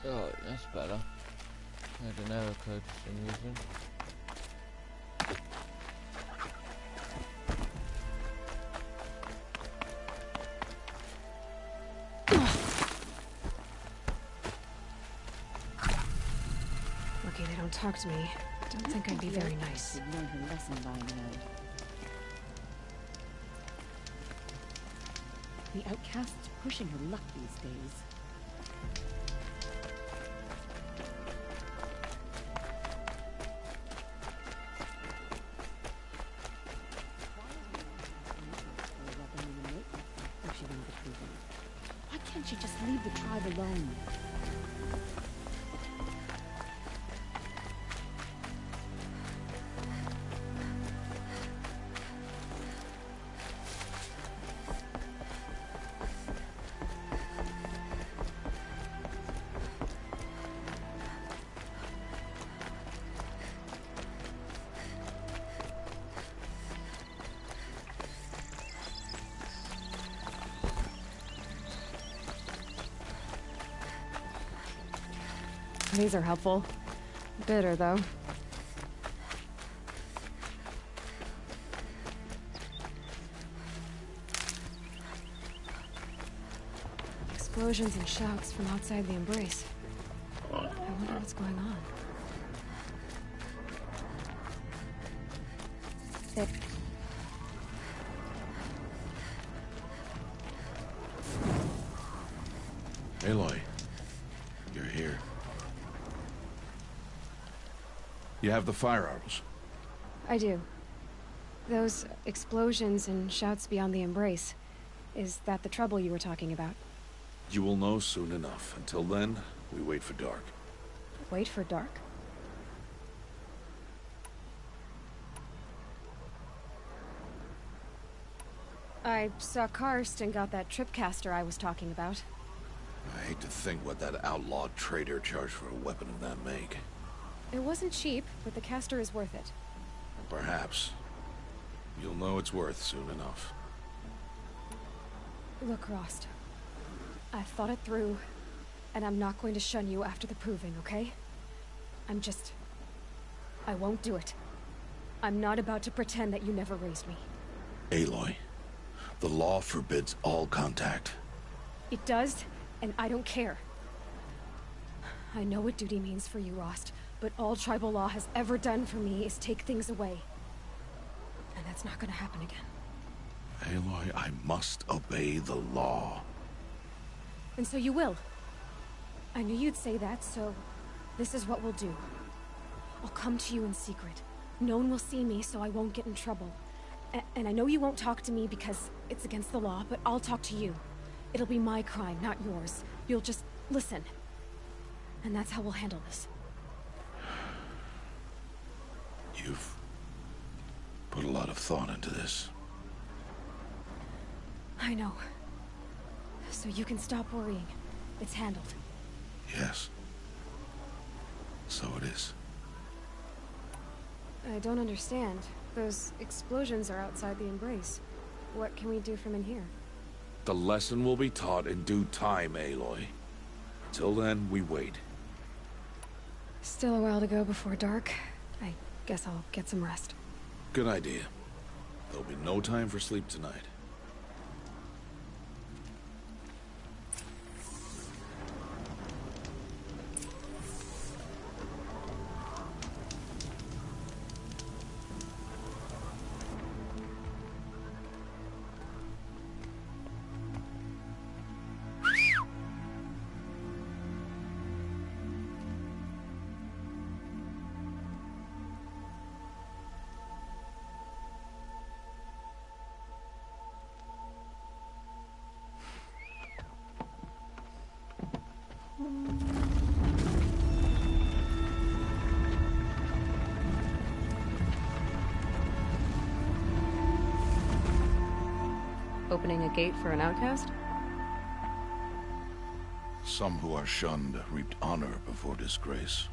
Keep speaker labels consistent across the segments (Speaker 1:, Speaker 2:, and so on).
Speaker 1: Oh, that's better. I had an error code for some reason.
Speaker 2: Lucky they don't talk to me. Don't think I'd be very nice.
Speaker 3: Should learn her lesson by now. The outcast's pushing her luck these days. Why can't she just leave the tribe alone?
Speaker 2: These are helpful. Bitter, though. Explosions and shouts from outside the embrace. I wonder what's going on.
Speaker 4: Aloy, you're here. You have the fire arrows.
Speaker 2: I do. Those explosions and shouts beyond the embrace. Is that the trouble you were talking about?
Speaker 4: You will know soon enough. Until then, we wait for dark.
Speaker 2: Wait for dark? I saw Karst and got that tripcaster I was talking about.
Speaker 4: I hate to think what that outlawed trader charged for a weapon of that make.
Speaker 2: It wasn't cheap, but the caster is worth it.
Speaker 4: Perhaps. You'll know it's worth soon enough.
Speaker 2: Look, Rost. I've thought it through, and I'm not going to shun you after the proving, okay? I won't do it. I'm not about to pretend that you never raised me.
Speaker 4: Aloy, the law forbids all contact.
Speaker 2: It does, and I don't care. I know what duty means for you, Rost, but all tribal law has ever done for me is take things away. And that's not gonna happen again.
Speaker 4: Aloy, I must obey the law.
Speaker 2: And so you will. I knew you'd say that, so this is what we'll do. I'll come to you in secret. No one will see me, so I won't get in trouble. And I know you won't talk to me because it's against the law, but I'll talk to you. It'll be my crime, not yours. You'll just listen. And that's how we'll handle this.
Speaker 4: You've put a lot of thought into this.
Speaker 2: I know. So you can stop worrying. It's handled.
Speaker 4: Yes. So it is.
Speaker 2: I don't understand. Those explosions are outside the embrace. What can we do from in here?
Speaker 4: The lesson will be taught in due time, Aloy. Until then, we wait.
Speaker 2: Still a while to go before dark. I guess I'll get some rest.
Speaker 4: Good idea. There'll be no time for sleep tonight.
Speaker 2: Opening a gate for an outcast?
Speaker 4: Some who are shunned reaped honor before disgrace.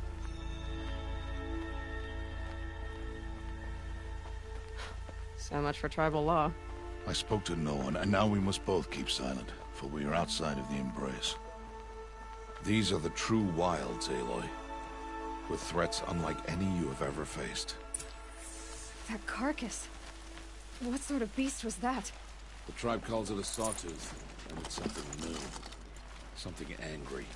Speaker 2: So much for tribal law.
Speaker 4: I spoke to no one, and now we must both keep silent, for we are outside of the embrace. These are the true wilds, Aloy. With threats unlike any you have ever faced.
Speaker 2: That carcass. What sort of beast was that?
Speaker 4: The tribe calls it a sawtooth, and it's something new. Something angry.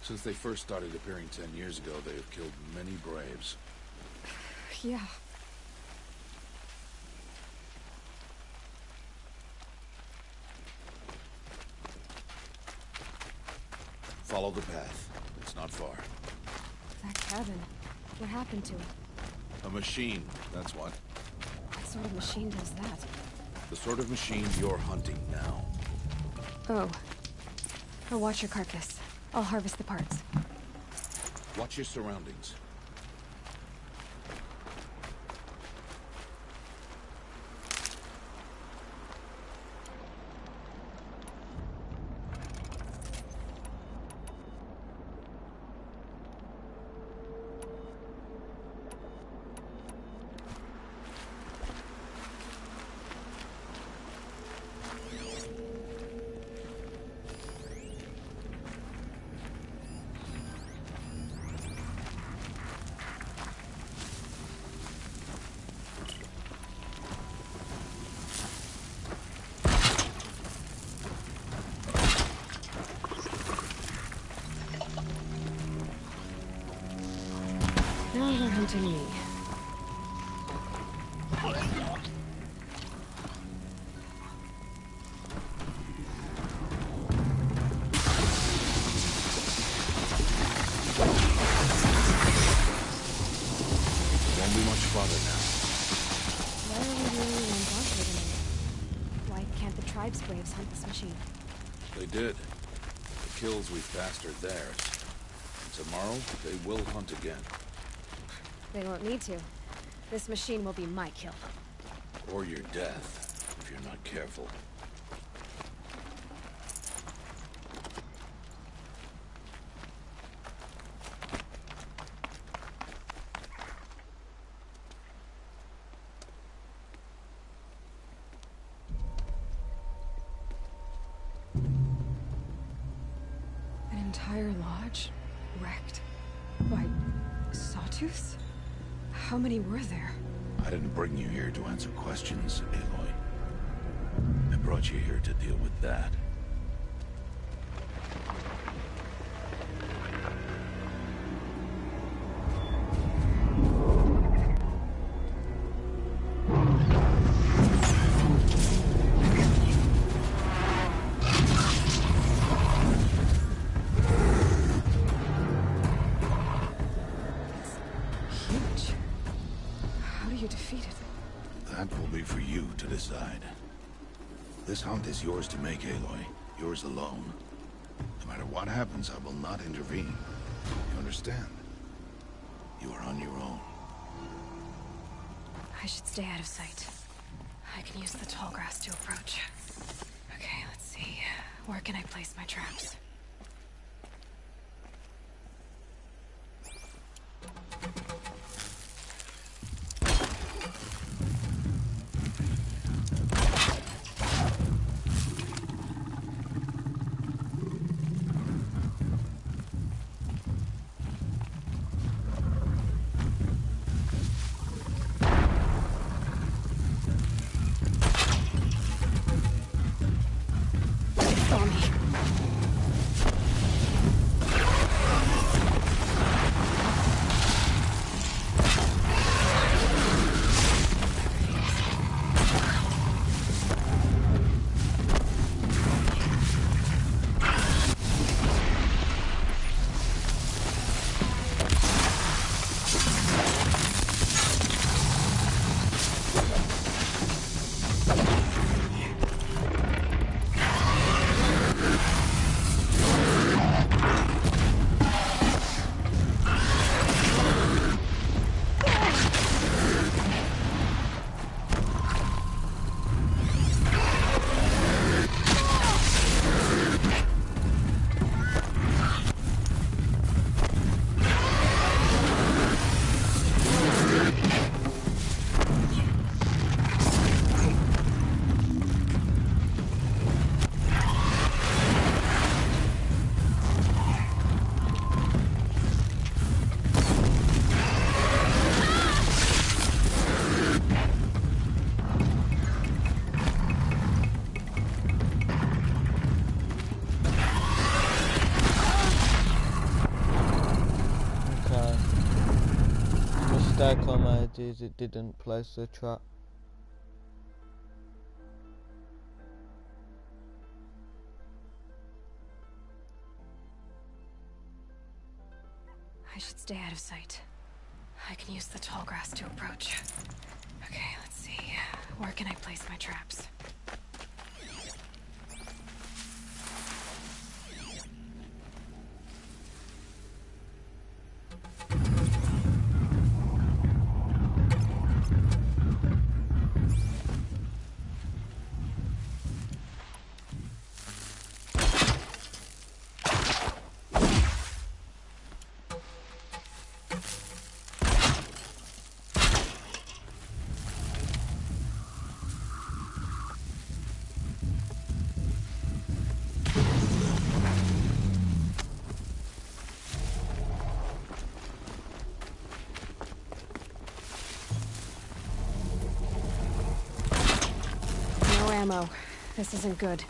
Speaker 4: Since they first started appearing 10 years ago, they have killed many braves.
Speaker 2: Yeah.
Speaker 4: Follow the path. It's not far.
Speaker 2: That cabin. What happened to it?
Speaker 4: A machine, that's what.
Speaker 2: What sort of machine does that?
Speaker 4: The sort of machine you're hunting now.
Speaker 2: Oh. I'll watch your carcass. I'll harvest the parts.
Speaker 4: Watch your surroundings.
Speaker 2: Now they're hunting me.
Speaker 4: Won't be much farther now.
Speaker 2: Why are we really undaunted anymore? Why can't the tribe's braves hunt this machine?
Speaker 4: They did. The kills we've passed are theirs. And tomorrow, they will hunt again.
Speaker 2: They won't need to. This machine will be my kill.
Speaker 4: Or your death, if you're not careful.
Speaker 2: An entire lodge? Wrecked? By sawtooths? How many were there?
Speaker 4: I didn't bring you here to answer questions, Aloy. I brought you here to deal with that.
Speaker 2: Huge. How do you defeat it?
Speaker 4: That will be for you to decide. This hunt is yours to make, Aloy. Yours alone. No matter what happens, I will not intervene. You understand? You are on your own.
Speaker 2: I should stay out of sight. I can use the tall grass to approach. Okay, let's see. Where can I place my traps? Saw me.
Speaker 1: possibility is it didn't place the trap.
Speaker 2: I should stay out of sight. I can use the tall grass to approach. Okay, let's see. Where can I place my traps? No ammo. This isn't good.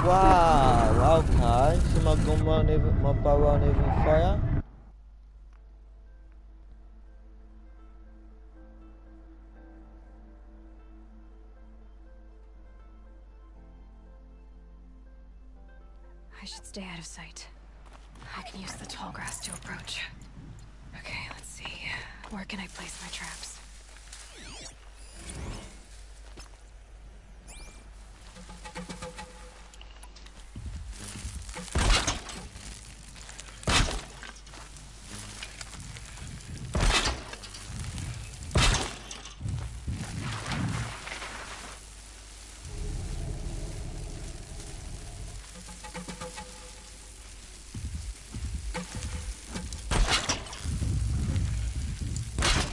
Speaker 1: Wow, okay, so my gun won't even, my bow won't even fire?
Speaker 2: I should stay out of sight. I can use the tall grass to approach. Okay, let's see. Where can I place my traps?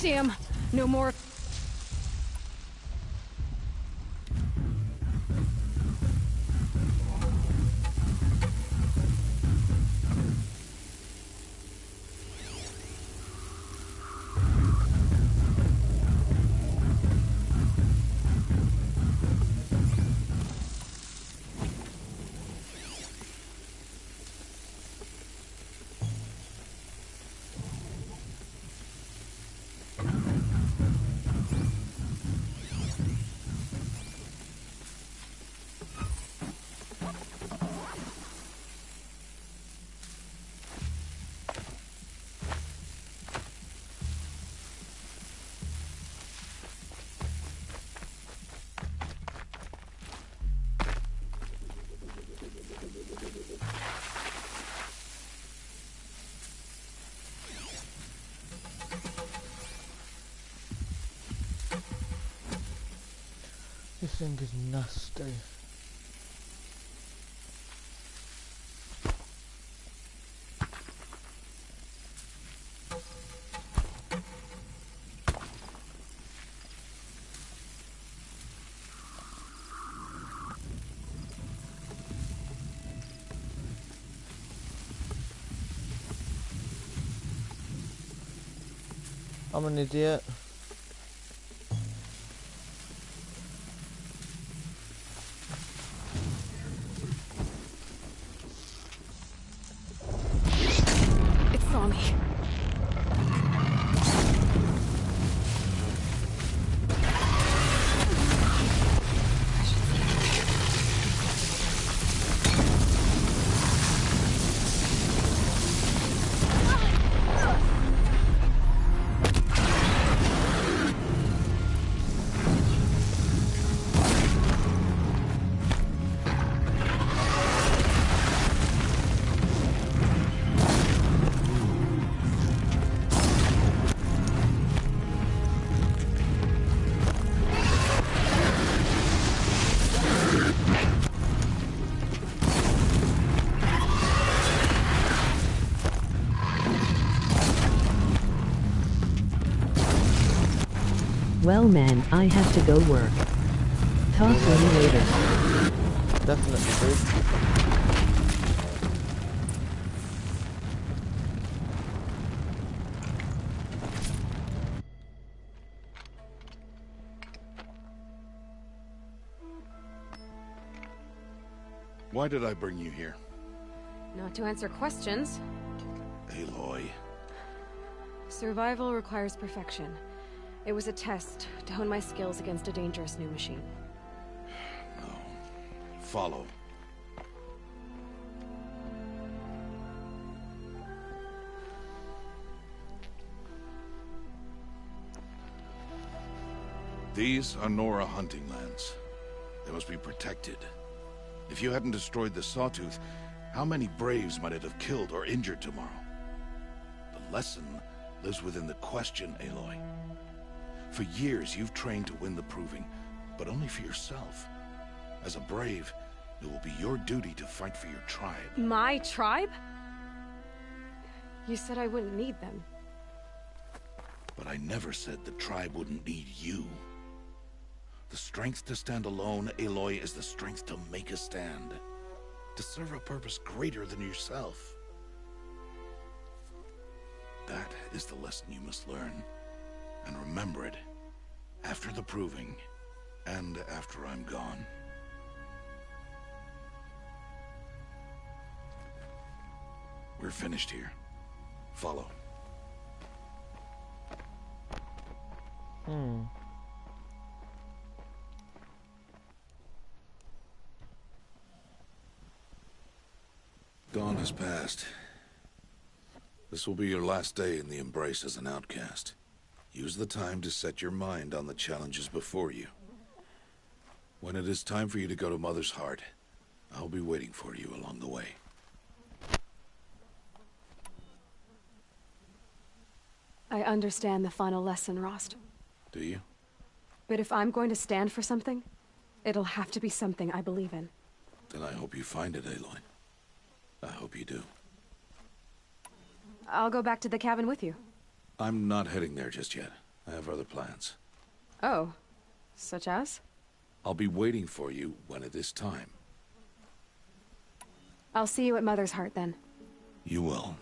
Speaker 2: Damn, no more.
Speaker 1: This thing is nasty. I'm an idiot.
Speaker 2: It saw me.
Speaker 5: Well man, I have to go work. Talk to you later.
Speaker 1: Definitely, dude.
Speaker 4: Why did I bring you here?
Speaker 2: Not to answer questions.
Speaker 4: Aloy.
Speaker 2: Survival requires perfection. It was a test to hone my skills against a dangerous new machine.
Speaker 4: No. Follow. These are Nora hunting lands. They must be protected. If you hadn't destroyed the Sawtooth, how many Braves might it have killed or injured tomorrow? The lesson lives within the question, Aloy. For years, you've trained to win the Proving, but only for yourself. As a Brave, it will be your duty to fight for your tribe.
Speaker 2: My tribe? You said I wouldn't need them.
Speaker 4: But I never said the tribe wouldn't need you. The strength to stand alone, Aloy, is the strength to make a stand. To serve a purpose greater than yourself. That is the lesson you must learn. And remember it after the Proving, and after I'm gone. We're finished here. Follow. Dawn has passed. This will be your last day in the Embrace as an outcast. Use the time to set your mind on the challenges before you. When it is time for you to go to Mother's Heart, I'll be waiting for you along the way.
Speaker 2: I understand the final lesson, Rost.
Speaker 4: Do you?
Speaker 2: But if I'm going to stand for something, it'll have to be something I believe in.
Speaker 4: Then I hope you find it, Aloy. I hope you do.
Speaker 2: I'll go back to the cabin with you.
Speaker 4: I'm not heading there just yet. I have other plans.
Speaker 2: Oh. Such as?
Speaker 4: I'll be waiting for you when it is time.
Speaker 2: I'll see you at Mother's Heart then.
Speaker 4: You will.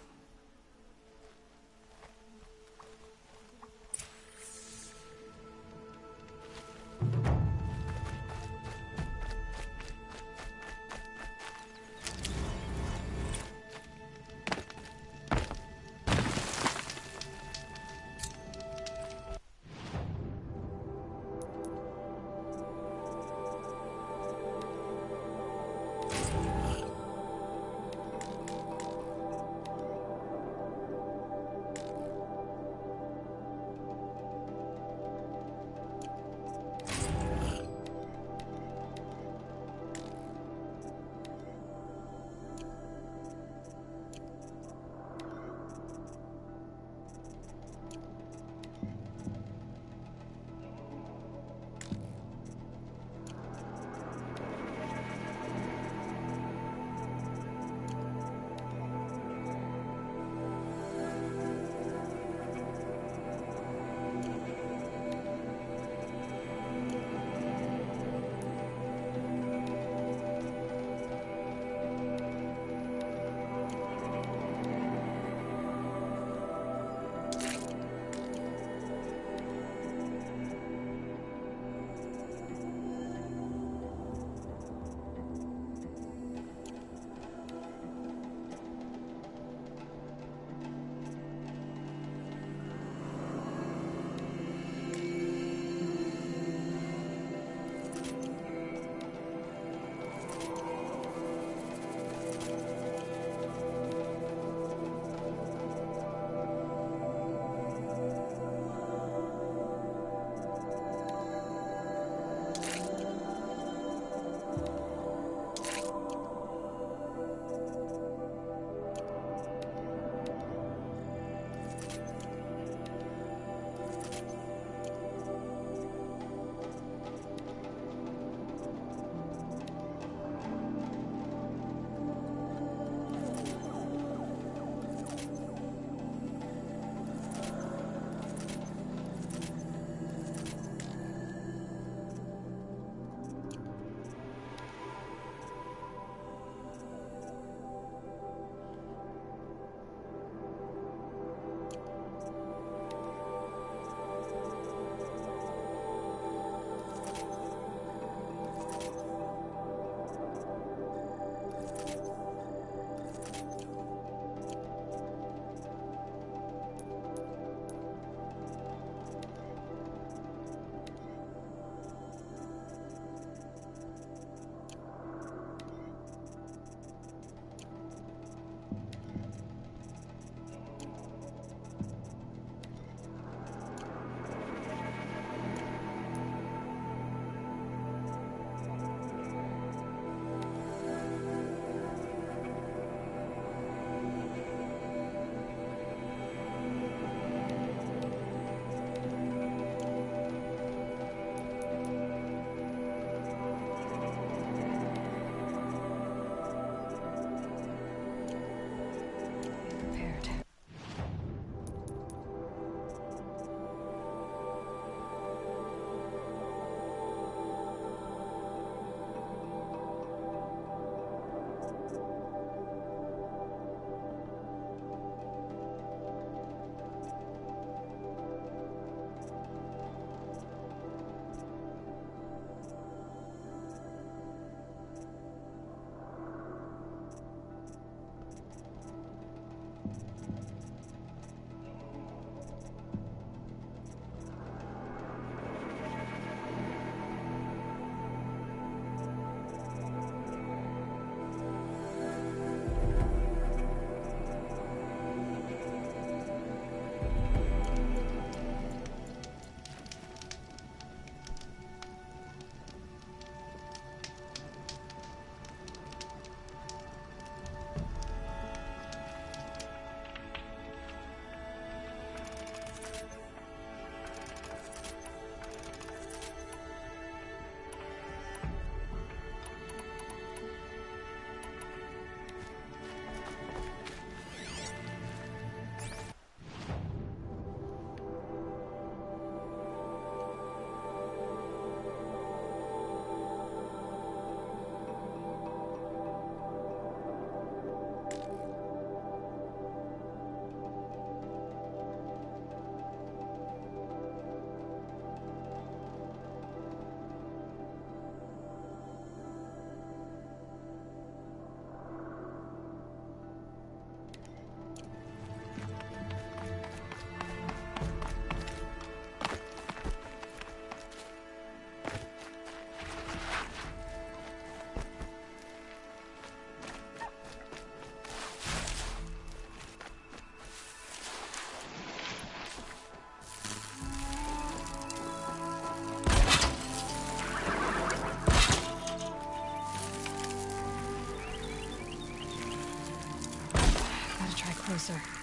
Speaker 2: closer.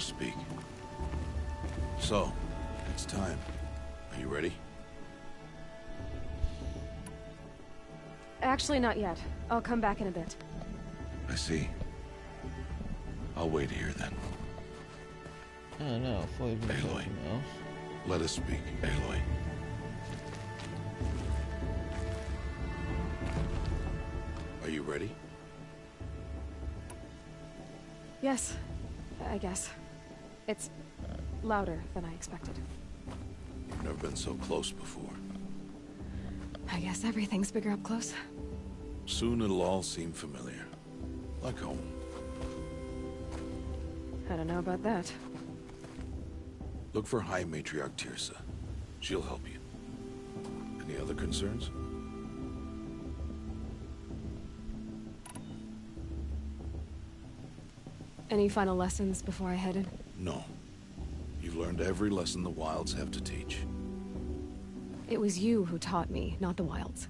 Speaker 4: Speak. So, it's time. Are you ready?
Speaker 2: Actually, not yet. I'll come back in a bit.
Speaker 4: I see. I'll wait here then.
Speaker 1: I don't know. I thought you were gonna say
Speaker 4: Aloy.
Speaker 1: something else.
Speaker 4: Let us speak, Aloy. Are you ready?
Speaker 2: Yes, I guess. It's louder than I expected.
Speaker 4: You've never been so close before.
Speaker 2: I guess everything's bigger up close.
Speaker 4: Soon it'll all seem familiar. Like home.
Speaker 2: I don't know about that.
Speaker 4: Look for High Matriarch Teersa. She'll help you. Any other concerns?
Speaker 2: Any final lessons before I head in?
Speaker 4: No. You've learned every lesson the Wilds have to teach.
Speaker 2: It was you who taught me, not the Wilds.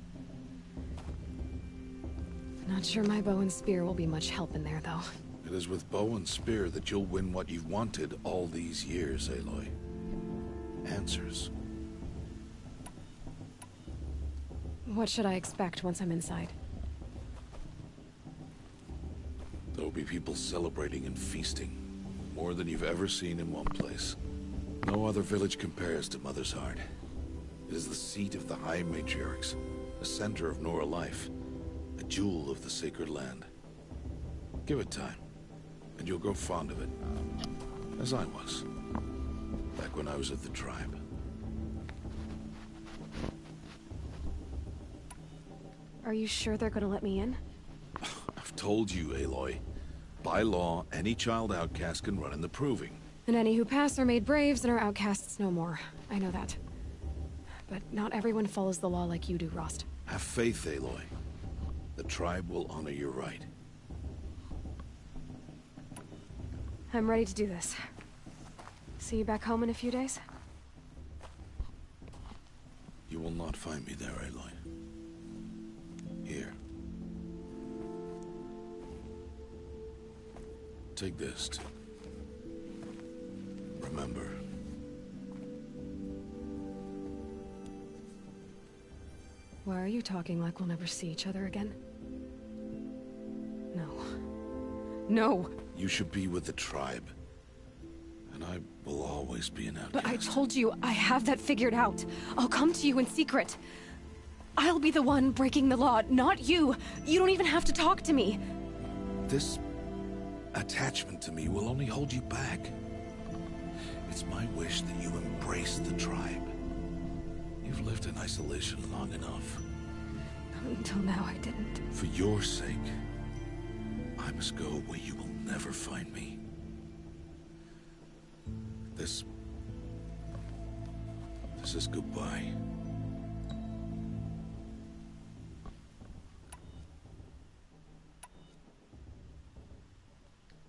Speaker 2: Not sure my bow and spear will be much help in there, though.
Speaker 4: It is with bow and spear that you'll win what you've wanted all these years, Aloy. Answers.
Speaker 2: What should I expect once I'm inside?
Speaker 4: There will be people celebrating and feasting. More than you've ever seen in one place. No other village compares to Mother's Heart. It is the seat of the High Matriarchs, the center of Nora life, a jewel of the sacred land. Give it time, and you'll grow fond of it. As I was, back when I was at the tribe.
Speaker 2: Are you sure they're gonna let me in?
Speaker 4: I've told you, Aloy. By law, any child outcast can run in the Proving.
Speaker 2: And any who pass are made braves and are outcasts no more. I know that. But not everyone follows the law like you do, Rost.
Speaker 4: Have faith, Aloy. The tribe will honor your right.
Speaker 2: I'm ready to do this. See you back home in a few days?
Speaker 4: You will not find me there, Aloy. Here. Take this, too. Remember.
Speaker 2: Why are you talking like we'll never see each other again? No. No!
Speaker 4: You should be with the tribe. And I will always be an outcast.
Speaker 2: But I told you, I have that figured out. I'll come to you in secret. I'll be the one breaking the law, not you. You don't even have to talk to me.
Speaker 4: This attachment to me will only hold you back. It's my wish that you embrace the tribe. You've lived in isolation long enough.
Speaker 2: Until now, I didn't.
Speaker 4: For your sake, I must go where you will never find me. This is goodbye.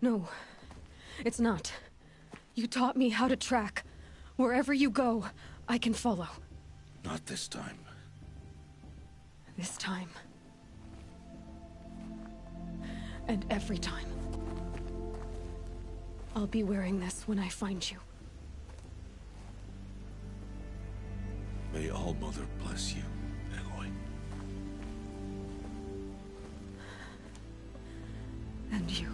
Speaker 2: No, it's not. You taught me how to track. Wherever you go, I can follow.
Speaker 4: Not this time.
Speaker 2: This time. And every time. I'll be wearing this when I find you.
Speaker 4: May All-Mother bless you, Aloy.
Speaker 2: And you.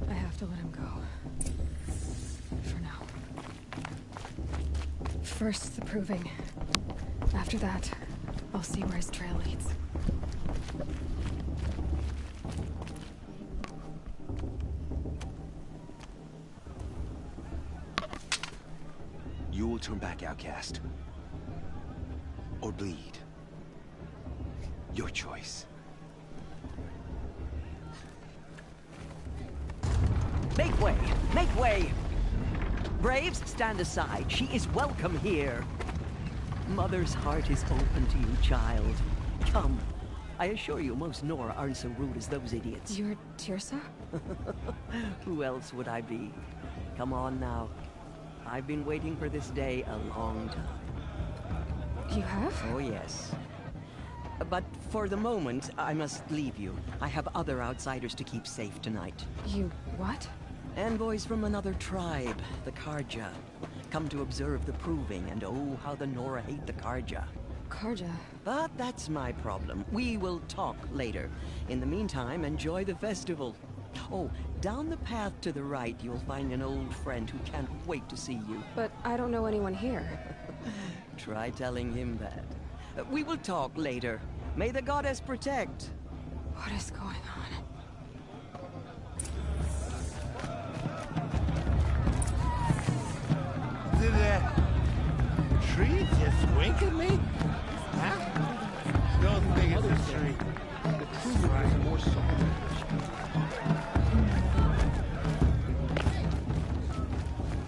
Speaker 2: I have to let him go. For now. First, the Proving. After that, I'll see where his trail leads.
Speaker 6: You will turn back, outcast. Or bleed. Your choice.
Speaker 7: Make way! Make way! Braves, stand aside. She is welcome here. Mother's heart is open to you, child. Come. I assure you, most Nora aren't so rude as those idiots.
Speaker 2: You're Teersa?
Speaker 7: Who else would I be? Come on now. I've been waiting for this day a long time.
Speaker 2: You have?
Speaker 7: Oh, yes. But for the moment, I must leave you. I have other outsiders to keep safe tonight.
Speaker 2: You what?
Speaker 7: Envoys from another tribe, the Carja. Come to observe the Proving, and oh, how the Nora hate the Carja.
Speaker 2: Karja.
Speaker 7: But that's my problem. We will talk later. In the meantime, enjoy the festival. Oh, down the path to the right, you'll find an old friend who can't wait to see you.
Speaker 2: But I don't know anyone here.
Speaker 7: Try telling him that. We will talk later. May the goddess protect.
Speaker 2: What is going on?
Speaker 8: Did that tree just wink at me? Huh? Don't think it's a tree. The true one is more solid.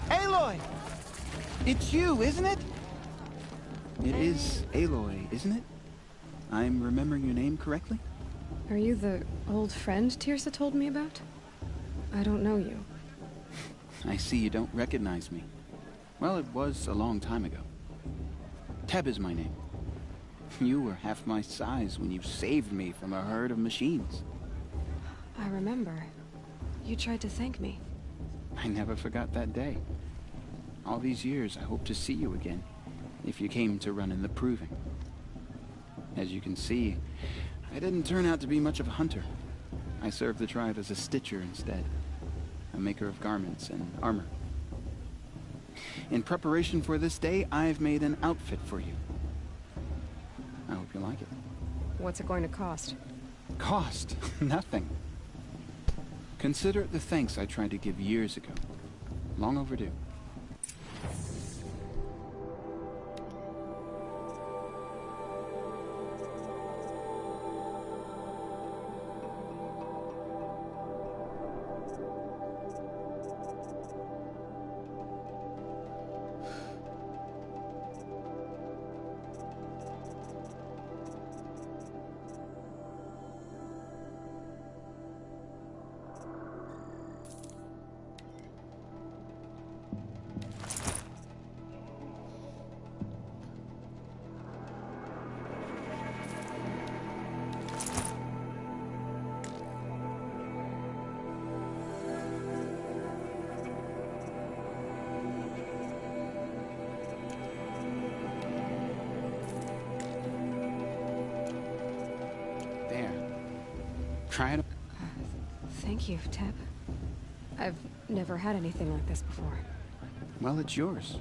Speaker 9: Aloy! It's you, isn't it? It is Aloy, isn't it? I'm remembering your name correctly?
Speaker 2: Are you the old friend Tirsa told me about? I don't know you.
Speaker 9: I see you don't recognize me. Well, it was a long time ago. Teb is my name. You were half my size when you saved me from a herd of machines.
Speaker 2: I remember. You tried to thank me.
Speaker 9: I never forgot that day. All these years, I hope to see you again, if you came to run in the Proving. As you can see, I didn't turn out to be much of a hunter. I served the tribe as a stitcher instead, a maker of garments and armor. In preparation for this day, I've made an outfit for you. I hope you like it.
Speaker 2: What's it going to cost?
Speaker 9: Cost? Nothing. Consider it the thanks I tried to give years ago. Long overdue. Try it.
Speaker 2: Thank you, Teb. I've never had anything like this before.
Speaker 9: Well, it's yours.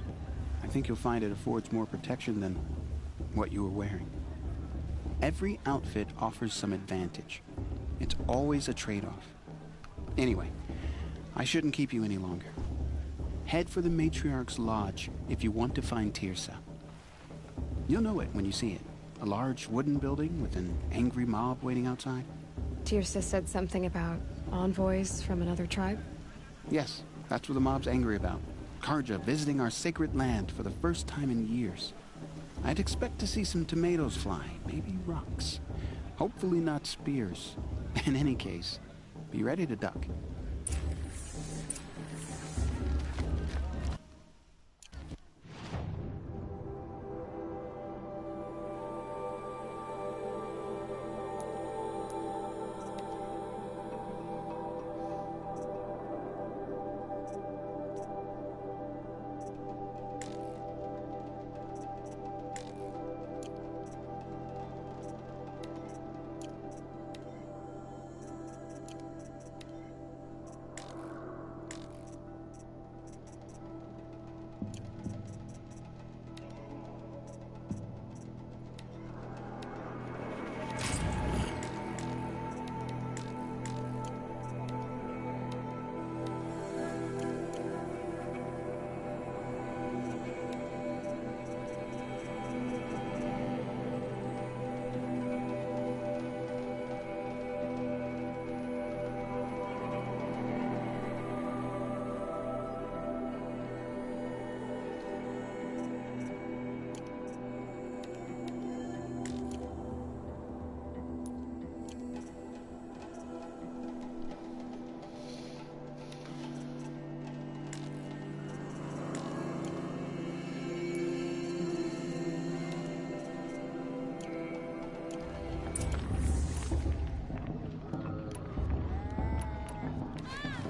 Speaker 9: I think you'll find it affords more protection than what you were wearing. Every outfit offers some advantage. It's always a trade-off. Anyway, I shouldn't keep you any longer. Head for the Matriarch's Lodge if you want to find Tirsa. You'll know it when you see it. A large wooden building with an angry mob waiting outside.
Speaker 2: Tirsa said something about envoys from another tribe?
Speaker 9: Yes, that's what the mob's angry about. Karja visiting our sacred land for the first time in years. I'd expect to see some tomatoes fly, maybe rocks. Hopefully not spears. In any case, be ready to duck.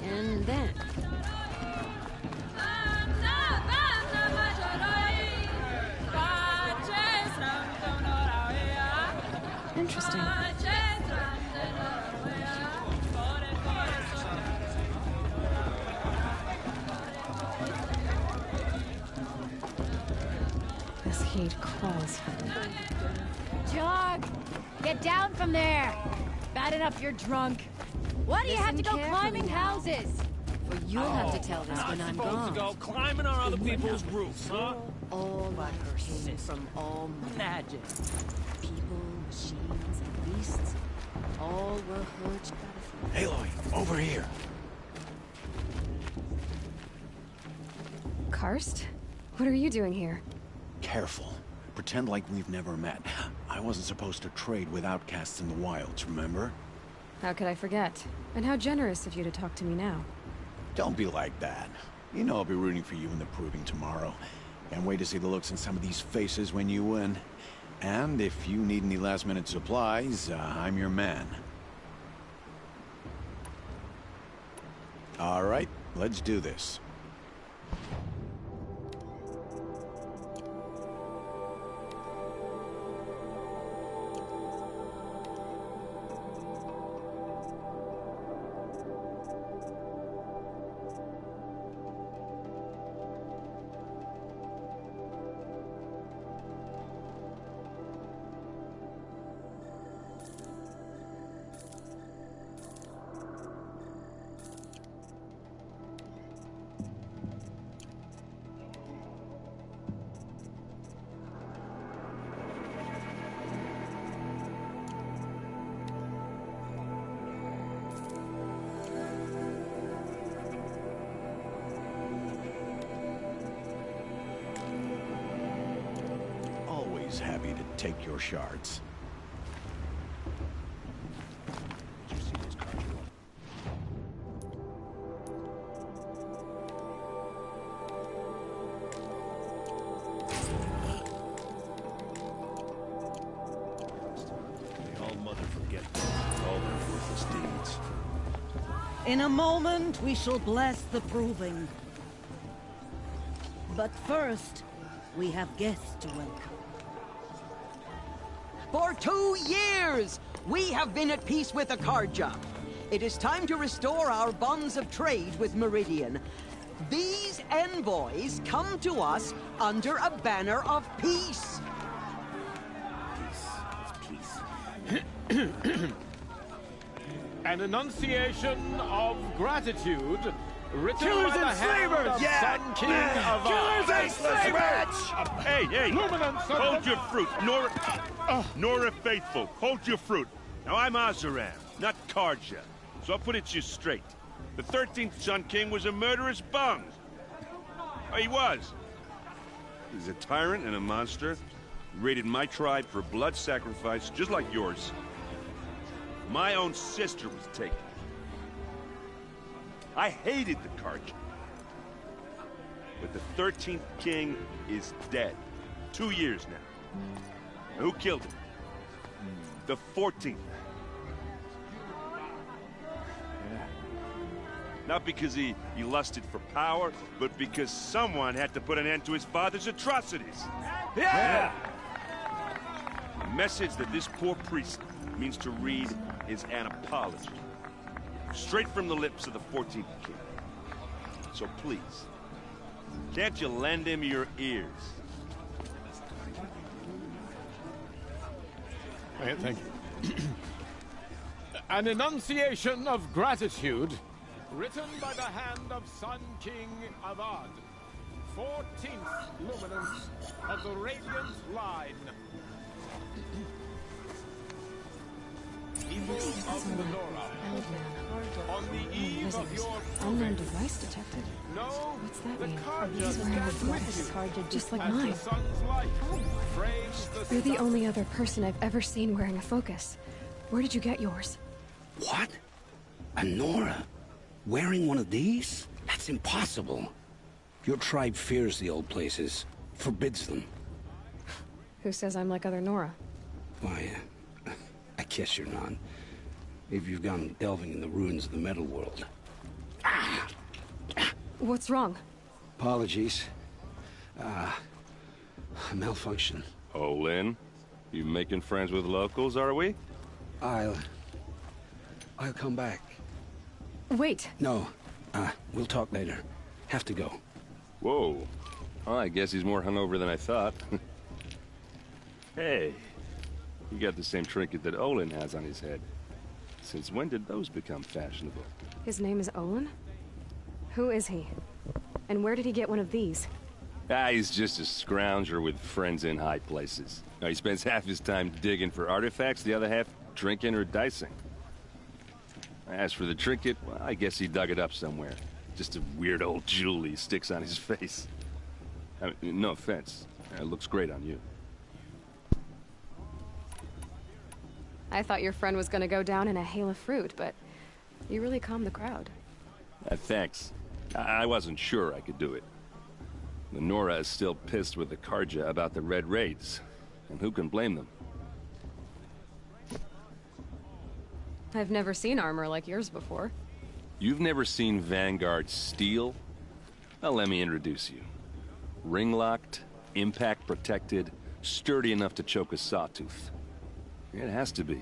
Speaker 2: And then... Fate calls.
Speaker 10: Jog! Get down from there! Bad enough you're drunk. Why do you have to go climbing houses?
Speaker 3: For you'll have to tell this when I'm gone.
Speaker 8: To go climbing on other people's roofs, huh?
Speaker 3: All my came from all
Speaker 7: Magic.
Speaker 3: people, machines, and beasts. All were Hurj Gallifrey.
Speaker 6: Aloy, over here.
Speaker 2: Karst? What are you doing here?
Speaker 11: Careful. Pretend like we've never met. I wasn't supposed to trade with outcasts in the wilds, remember?
Speaker 2: How could I forget? And how generous of you to talk to me now.
Speaker 11: Don't be like that. You know I'll be rooting for you in the proving tomorrow. Can't wait to see the looks on some of these faces when you win. And if you need any last-minute supplies, I'm your man. All right, let's do this. Happy to take your shards. Did you see those cards?
Speaker 8: May all mother forget all their worthless deeds.
Speaker 12: In a moment, we shall bless the proving. But first, we have guests to welcome.
Speaker 7: For 2 years, we have been at peace with Akarja. It is time to restore our bonds of trade with Meridian. These envoys come to us under a banner of peace.
Speaker 8: An enunciation of gratitude written
Speaker 6: Killers
Speaker 8: by the
Speaker 6: and
Speaker 8: hand
Speaker 6: slavers!
Speaker 8: of
Speaker 6: Yeah!
Speaker 8: Sun King of
Speaker 6: Killers and slavers!
Speaker 13: Hey, hey!
Speaker 8: Luminance of
Speaker 13: Hold
Speaker 8: the-
Speaker 13: your fruit, Nora Faithful. Hold your fruit. Now I'm Oseram, not Karja, so I'll put it to you straight. The 13th Sun King was a murderous bung. Oh, he was. He's a tyrant and a monster. He raided my tribe for blood sacrifice, just like yours. My own sister was taken. I hated the Karja. But the 13th king is dead. 2 years now. Now, who killed him? The 14th. Not because he lusted for power, but because someone had to put an end to his father's atrocities.
Speaker 6: Yeah!
Speaker 13: The message that this poor priest means to read is an apology. Straight from the lips of the 14th king. So please, can't you lend him your ears?
Speaker 8: Thank you. An enunciation of gratitude written by the hand of Sun King Avad, 14th luminance of the Radiant Line. People of the Nora, on the eve of your
Speaker 2: Unknown device detected.
Speaker 8: No,
Speaker 2: What's that
Speaker 8: the
Speaker 2: mean?
Speaker 8: Karja
Speaker 2: He's wearing a
Speaker 8: stand with
Speaker 2: dress,
Speaker 8: you.
Speaker 2: just like
Speaker 8: As
Speaker 2: mine.
Speaker 8: the sun's light frames the
Speaker 2: You're the
Speaker 8: sun.
Speaker 2: only other person I've ever seen wearing a focus. Where did you get yours?
Speaker 14: What? A Nora? Wearing one of these? That's impossible. Your tribe fears the old places, forbids them.
Speaker 2: Who says I'm like other Nora?
Speaker 14: Why, I guess you're not. Maybe you've gone delving in the ruins of the metal world.
Speaker 2: What's wrong?
Speaker 14: Apologies. A malfunction.
Speaker 13: Oh, Lynn, you making friends with locals, are we?
Speaker 14: I'll come back.
Speaker 2: Wait.
Speaker 14: No, we'll talk later. Have to go.
Speaker 13: Whoa. Oh, I guess he's more hungover than I thought. Hey, you got the same trinket that Olin has on his head. Since when did those become fashionable?
Speaker 2: His name is Olin? Who is he? And where did he get one of these?
Speaker 13: He's just a scrounger with friends in high places. Now, he spends half his time digging for artifacts, the other half drinking or dicing. As for the trinket, well, I guess he dug it up somewhere. Just a weird old jewel he sticks on his face. I mean, no offense. It looks great on you.
Speaker 2: I thought your friend was gonna go down in a hail of fruit, but you really calmed the crowd.
Speaker 13: Thanks. I wasn't sure I could do it. The Nora is still pissed with the Carja about the Red Raids, and who can blame them?
Speaker 2: I've never seen armor like yours before.
Speaker 13: You've never seen Vanguard steel? Well, let me introduce you. Ring-locked, impact-protected, sturdy enough to choke a sawtooth. It has to be.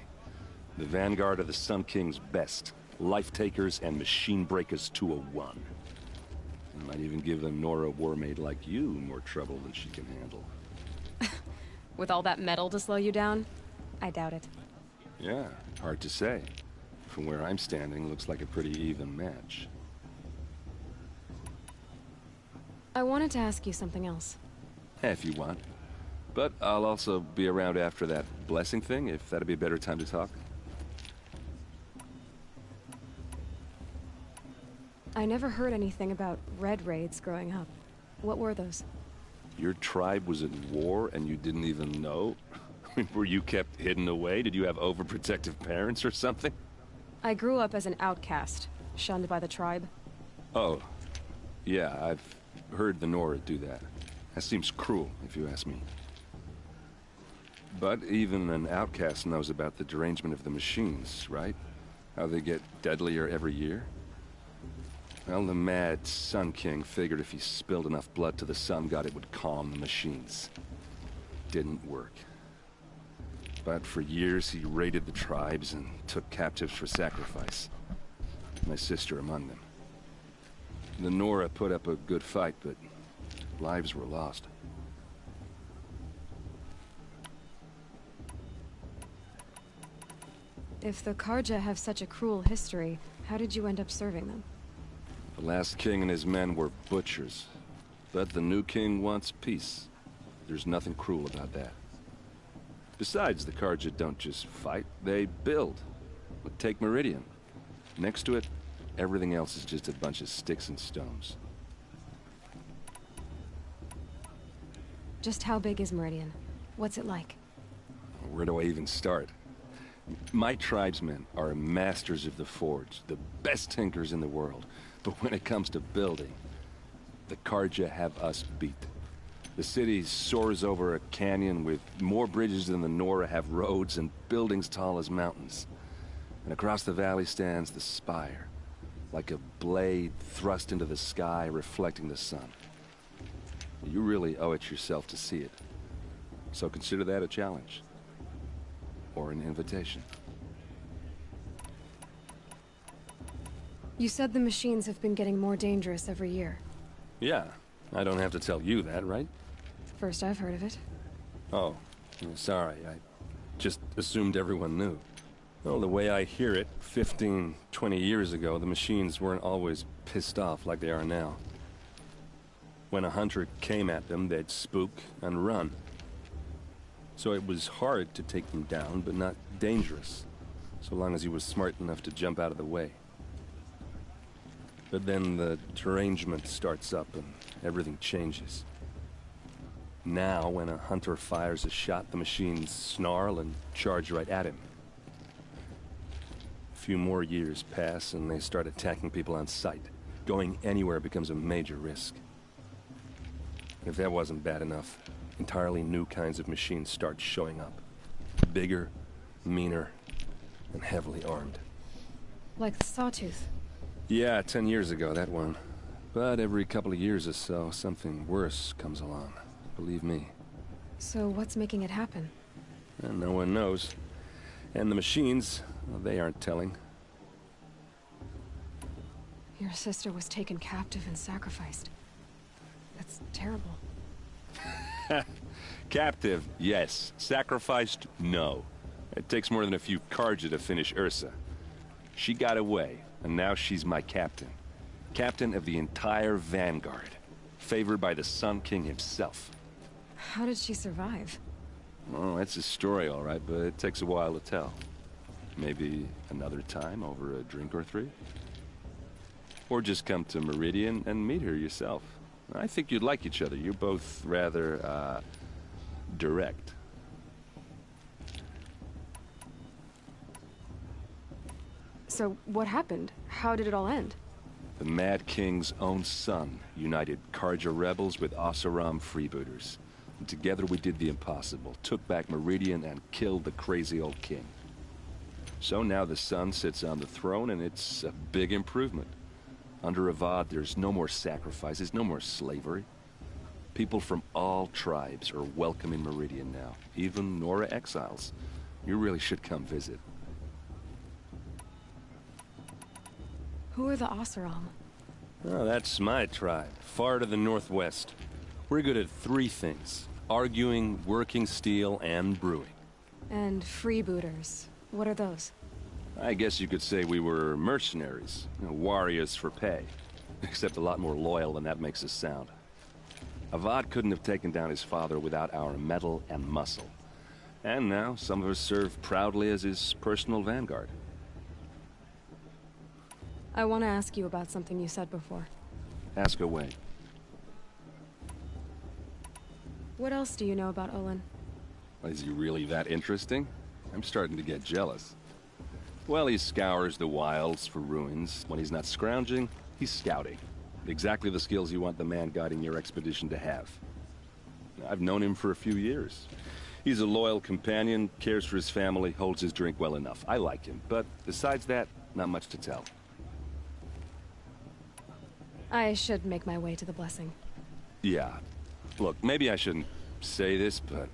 Speaker 13: The Vanguard of the Sun King's best. Life-takers and machine breakers to a one. It might even give a Nora warmaid like you more trouble than she can handle.
Speaker 2: With all that metal to slow you down? I doubt it.
Speaker 13: Yeah, hard to say. From where I'm standing, looks like a pretty even match.
Speaker 2: I wanted to ask you something else.
Speaker 13: If you want. But I'll also be around after that blessing thing, if that'd be a better time to talk.
Speaker 2: I never heard anything about Red Raids growing up. What were those?
Speaker 13: Your tribe was at war and you didn't even know? Were you kept hidden away? Did you have overprotective parents or something?
Speaker 2: I grew up as an outcast, shunned by the tribe.
Speaker 13: Oh, yeah, I've heard the Nora do that. That seems cruel, if you ask me. But even an outcast knows about the derangement of the machines, right? How they get deadlier every year? Well, the mad Sun King figured if he spilled enough blood to the Sun God, it would calm the machines. Didn't work. But for years, he raided the tribes and took captives for sacrifice. My sister among them. The Nora put up a good fight, but lives were lost.
Speaker 2: If the Carja have such a cruel history, how did you end up serving them?
Speaker 13: The last king and his men were butchers. But the new king wants peace. There's nothing cruel about that. Besides, the Carja don't just fight, they build. Take Meridian. Next to it, everything else is just a bunch of sticks and stones.
Speaker 2: Just how big is Meridian? What's it like?
Speaker 13: Where do I even start? My tribesmen are masters of the forge, the best tinkers in the world. But when it comes to building, the Carja have us beat. The city soars over a canyon with more bridges than the Nora have roads and buildings tall as mountains. And across the valley stands the spire, like a blade thrust into the sky reflecting the sun. You really owe it yourself to see it. So consider that a challenge. Or an invitation.
Speaker 2: You said the machines have been getting more dangerous every year.
Speaker 13: Yeah, I don't have to tell you that, right?
Speaker 2: First I've heard of it.
Speaker 13: Oh, sorry, I just assumed everyone knew. Well, the way I hear it, 15, 20 years ago, the machines weren't always pissed off like they are now. When a hunter came at them, they'd spook and run. So it was hard to take them down, but not dangerous, so long as he was smart enough to jump out of the way. But then the derangement starts up and everything changes. Now, when a hunter fires a shot, the machines snarl and charge right at him. A few more years pass and they start attacking people on sight. Going anywhere becomes a major risk. If that wasn't bad enough, entirely new kinds of machines start showing up. Bigger, meaner, and heavily armed.
Speaker 2: Like the Sawtooth.
Speaker 13: Yeah, 10 years ago, that one. But every couple of years or so, something worse comes along. Believe me.
Speaker 2: So what's making it happen?
Speaker 13: And no one knows. And the machines, well, they aren't telling.
Speaker 2: Your sister was taken captive and sacrificed. That's terrible.
Speaker 15: Captive, yes. Sacrificed, no. It takes more than a few Carja to finish Ursa. She got away, and now she's my captain. Captain of the entire Vanguard. Favored by the Sun King himself.
Speaker 2: How did she survive?
Speaker 15: Oh, it's a story, all right, but it takes a while to tell. Maybe another time over a drink or three? Or just come to Meridian and meet her yourself. I think you'd like each other. You're both rather, direct.
Speaker 2: So, what happened? How did it all end?
Speaker 15: The Mad King's own son united Carja rebels with Oseram freebooters. And together we did the impossible, took back Meridian and killed the crazy old king. So now the son sits on the throne and it's a big improvement. Under Avad, there's no more sacrifices, no more slavery. People from all tribes are welcome in Meridian now, even Nora exiles. You really should come visit.
Speaker 2: Who are the Oseram?
Speaker 15: Oh, that's my tribe, far to the northwest. We're good at three things: arguing, working steel, and brewing.
Speaker 2: And freebooters. What are those?
Speaker 15: I guess you could say we were mercenaries, warriors for pay. Except a lot more loyal than that makes us sound. Avad couldn't have taken down his father without our metal and muscle. And now, some of us serve proudly as his personal vanguard.
Speaker 2: I want to ask you about something you said before.
Speaker 15: Ask away.
Speaker 2: What else do you know about Olin?
Speaker 15: Is he really that interesting? I'm starting to get jealous. Well, he scours the wilds for ruins. When he's not scrounging, he's scouting. Exactly the skills you want the man guiding your expedition to have. I've known him for a few years. He's a loyal companion, cares for his family, holds his drink well enough. I like him, but besides that, not much to tell.
Speaker 2: I should make my way to the blessing.
Speaker 15: Yeah. Look, maybe I shouldn't say this, but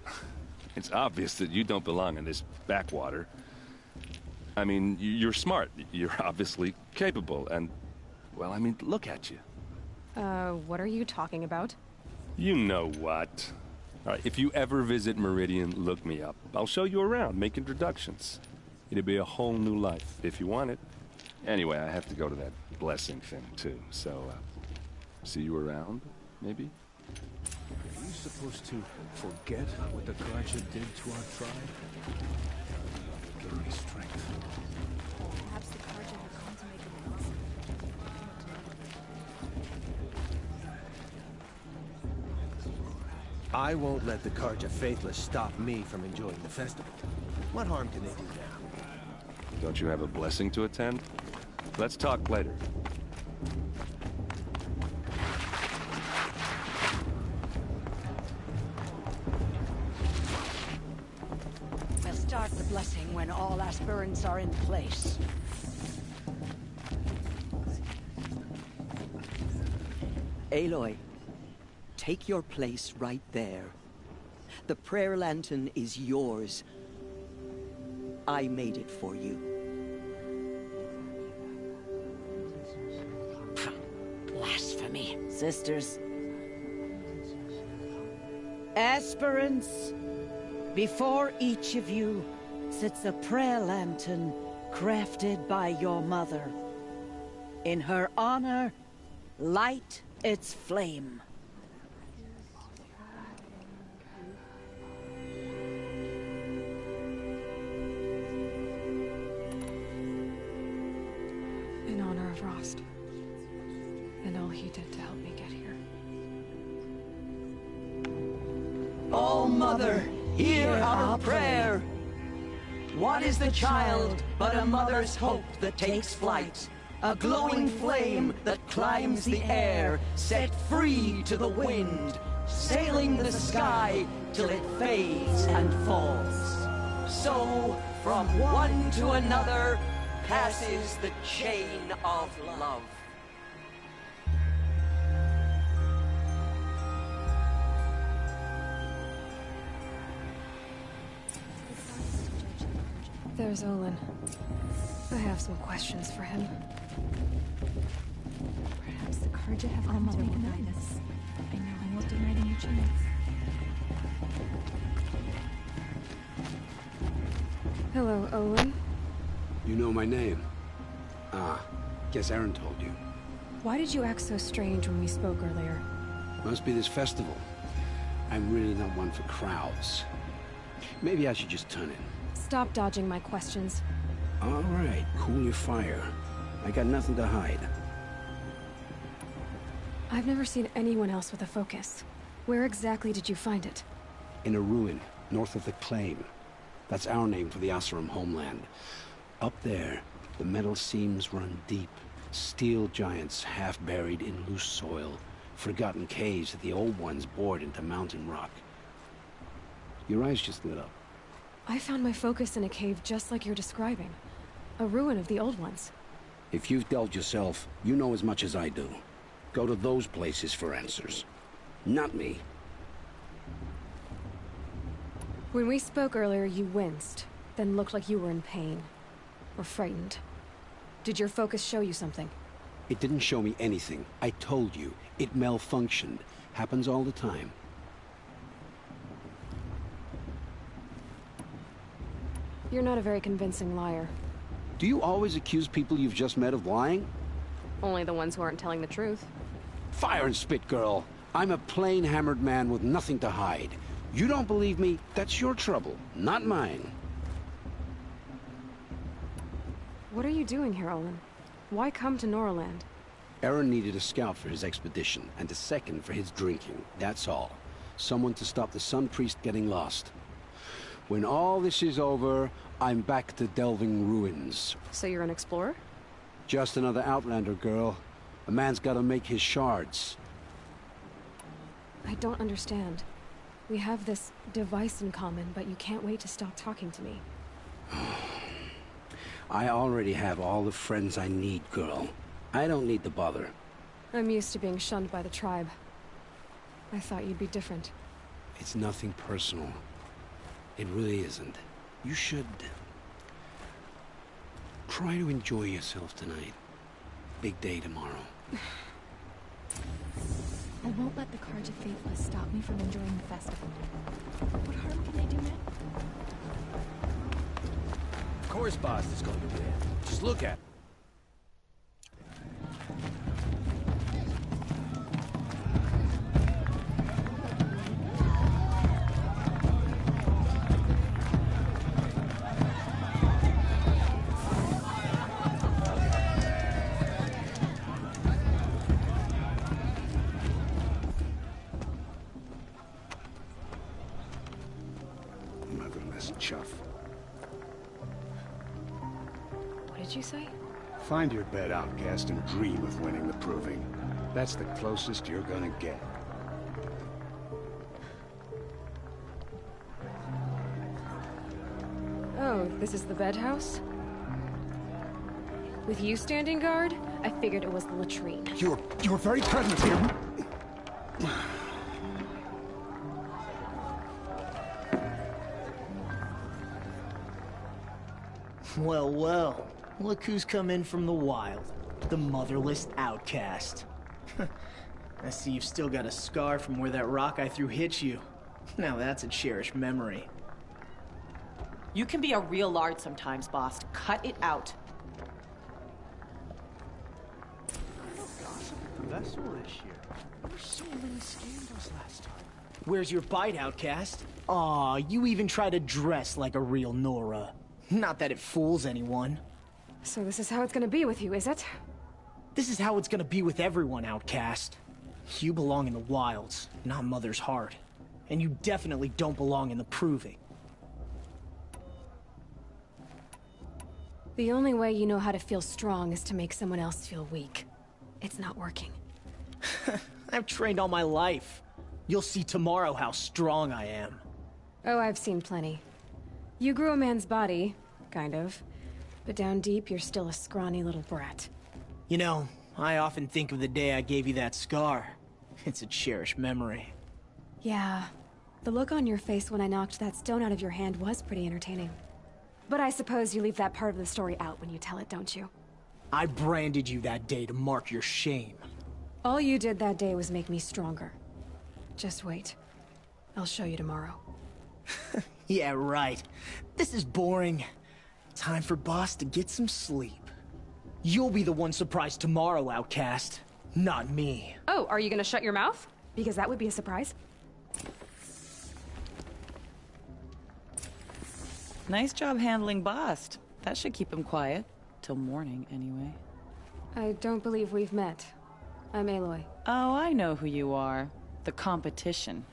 Speaker 15: it's obvious that you don't belong in this backwater. I mean, you're smart. You're obviously capable, and, well, I mean, look at you.
Speaker 2: What are you talking about?
Speaker 15: You know what. All right, if you ever visit Meridian, look me up. I'll show you around, make introductions. It'll be a whole new life, if you want it. Anyway, I have to go to that blessing thing, too, so, see you around, maybe?
Speaker 6: Are you supposed to forget what the Carja did to our tribe? Give me strength.
Speaker 2: Perhaps the Carja will come to make it possible.
Speaker 6: I won't let the Carja Faithless stop me from enjoying the festival. What harm can they do now?
Speaker 15: Don't you have a blessing to attend? Let's talk later.
Speaker 16: We'll start the blessing when all aspirants are in place.
Speaker 7: Aloy, take your place right there. The prayer lantern is yours. I made it for you.
Speaker 16: Blasphemy.
Speaker 3: Sisters.
Speaker 16: Aspirants, before each of you sits a prayer lantern crafted by your mother. In her honor, light its flame.
Speaker 2: In honor of Rost. And all he did to help me get here.
Speaker 7: Oh, Mother, hear our prayer. What is the child but a mother's hope that takes flight? A glowing flame that climbs the air, set free to the wind, sailing the sky till it fades and falls. So, from one to another, passes the chain of love.
Speaker 2: There's Olin. I have some questions for him.
Speaker 17: Perhaps the Carja have come to make guide us. I know I won't deny them a chance.
Speaker 2: Hello, Olin.
Speaker 14: You know my name? Ah, guess Aaron told you.
Speaker 2: Why did you act so strange when we spoke earlier?
Speaker 14: Must be this festival. I'm really not one for crowds. Maybe I should just turn in.
Speaker 2: Stop dodging my questions.
Speaker 14: All right, cool your fire. I got nothing to hide.
Speaker 2: I've never seen anyone else with a focus. Where exactly did you find it?
Speaker 14: In a ruin, north of the Claim. That's our name for the Oseram homeland. Up there, the metal seams run deep. Steel giants half buried in loose soil. Forgotten caves that the old ones bored into mountain rock. Your eyes just lit up.
Speaker 2: I found my focus in a cave just like you're describing. A ruin of the old ones.
Speaker 14: If you've delved yourself, you know as much as I do. Go to those places for answers. Not me.
Speaker 2: When we spoke earlier, you winced, then looked like you were in pain. Or frightened. Did your focus show you something?
Speaker 14: It didn't show me anything. I told you. It malfunctioned. Happens all the time.
Speaker 2: You're not a very convincing liar.
Speaker 14: Do you always accuse people you've just met of lying?
Speaker 2: Only the ones who aren't telling the truth.
Speaker 14: Fire and spit, girl. I'm a plain hammered man with nothing to hide. You don't believe me, that's your trouble, not mine.
Speaker 2: What are you doing here, Olin? Why come to Noraland?
Speaker 14: Aaron needed a scout for his expedition, and a second for his drinking, that's all. Someone to stop the Sun Priest getting lost. When all this is over, I'm back to delving ruins.
Speaker 2: So you're an explorer?
Speaker 14: Just another Outlander, girl. A man's gotta make his shards.
Speaker 2: I don't understand. We have this device in common, but you can't wait to stop talking to me.
Speaker 14: I already have all the friends I need, girl. I don't need the bother.
Speaker 2: I'm used to being shunned by the tribe. I thought you'd be different.
Speaker 14: It's nothing personal. It really isn't. You should... try to enjoy yourself tonight. Big day tomorrow.
Speaker 17: I won't let the Carja Faithless stop me from enjoying the festival. What harm can they do now?
Speaker 6: Of course Bast is going to win. Just look at it.
Speaker 14: Motherless chuff.
Speaker 2: What did you say?
Speaker 18: Find your bed, outcast, and dream of winning the Proving. That's the closest you're gonna get.
Speaker 2: Oh, this is the bed house? With you standing guard, I figured it was the latrine.
Speaker 18: Your very presence here...
Speaker 19: Well, well. Look who's come in from the wild. The motherless outcast. I see you've still got a scar from where that rock I threw hit you. Now that's a cherished memory.
Speaker 20: You can be a real lard sometimes, boss. Cut it out.
Speaker 19: Vessel this year. There were so many scandals last time. Where's your bite, outcast? Aw, you even try to dress like a real Nora. Not that it fools anyone.
Speaker 2: So this is how it's gonna be with you, is it?
Speaker 19: This is how it's gonna be with everyone, outcast. You belong in the wilds, not Mother's Heart. And you definitely don't belong in the Proving.
Speaker 2: The only way you know how to feel strong is to make someone else feel weak. It's not working.
Speaker 19: I've trained all my life. You'll see tomorrow how strong I am.
Speaker 2: Oh, I've seen plenty. You grew a man's body, kind of. But down deep, you're still a scrawny little brat.
Speaker 19: You know, I often think of the day I gave you that scar. It's a cherished memory.
Speaker 2: Yeah. The look on your face when I knocked that stone out of your hand was pretty entertaining. But I suppose you leave that part of the story out when you tell it, don't you?
Speaker 19: I branded you that day to mark your shame.
Speaker 2: All you did that day was make me stronger. Just wait. I'll show you tomorrow.
Speaker 19: Yeah, right. This is boring. Time for Boss to get some sleep. You'll be the one surprised tomorrow, Outcast. Not me.
Speaker 2: Oh, are you gonna shut your mouth? Because that would be a surprise.
Speaker 20: Nice job handling Bast. That should keep him quiet. Till morning, anyway.
Speaker 2: I don't believe we've met. I'm Aloy.
Speaker 20: Oh, I know who you are. The competition.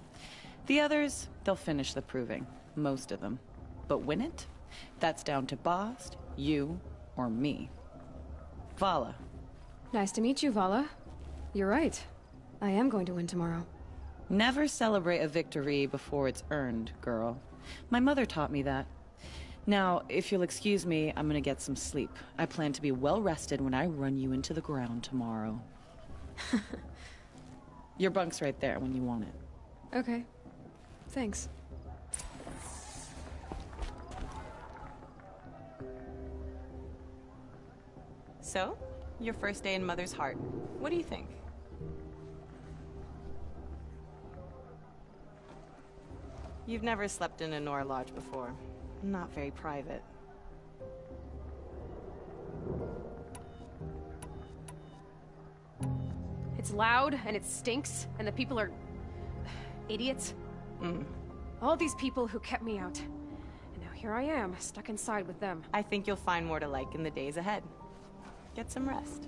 Speaker 20: The others, they'll finish the proving. Most of them. But win it? That's down to Bast, you, or me. Vala.
Speaker 2: Nice to meet you, Vala. You're right. I am going to win tomorrow.
Speaker 20: Never celebrate a victory before it's earned, girl. My mother taught me that. Now, if you'll excuse me, I'm gonna get some sleep. I plan to be well rested when I run you into the ground tomorrow. Your bunk's right there when you want it.
Speaker 2: Okay. Thanks.
Speaker 20: So, your first day in Mother's Heart. What do you think? You've never slept in a Nora Lodge before. Not very private.
Speaker 2: It's loud, and it stinks, and the people are... idiots. All these people who kept me out. And now here I am, stuck inside with them.
Speaker 20: I think you'll find more to like in the days ahead. Get some rest.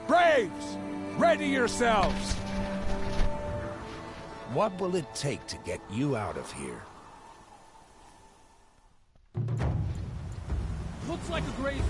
Speaker 18: Braves! Ready yourselves!
Speaker 21: What will it take to get you out of here?
Speaker 8: Looks like a great...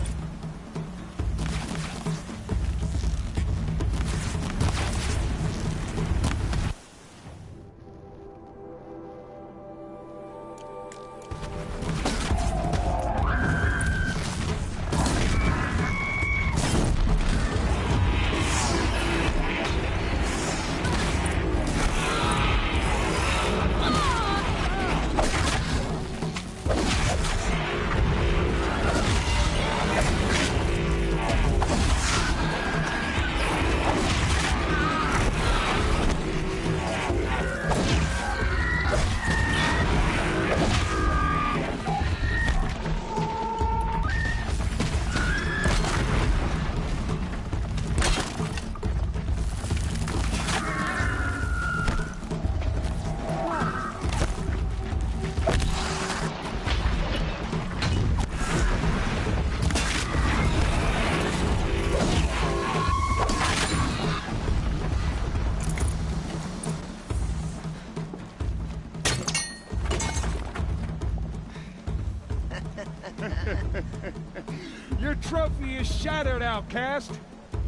Speaker 18: Your trophy is shattered, Outcast.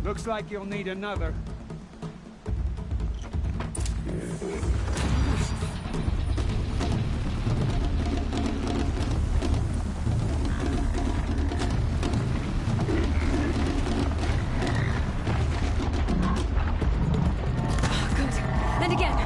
Speaker 18: Looks like you'll need another.
Speaker 2: And again!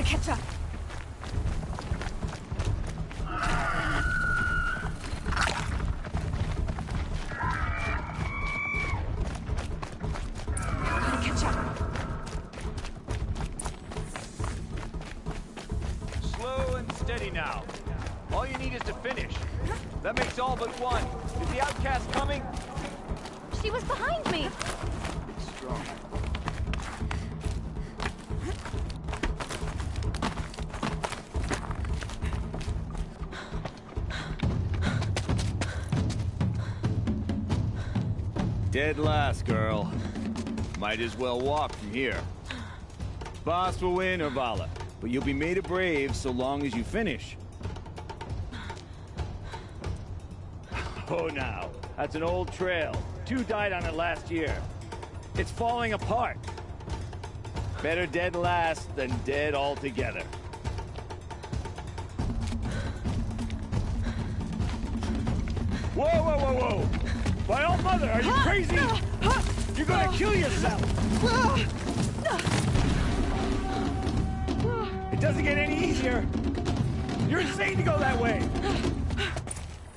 Speaker 2: catch up. Gotta catch up.
Speaker 5: Slow and steady now. All you need is to finish. That makes all but one. Is the outcast coming?
Speaker 2: She was behind me.
Speaker 5: Strong. Dead last, girl. Might as well walk from here. Boss will win, or Vala, but you'll be made a brave so long as you finish. Oh, now. That's an old trail. 2 died on it last year. It's falling apart. Better dead last than dead altogether. Whoa, whoa, whoa, whoa! My old mother, are you crazy? You're gonna kill yourself! It doesn't get any easier! You're insane to go that way!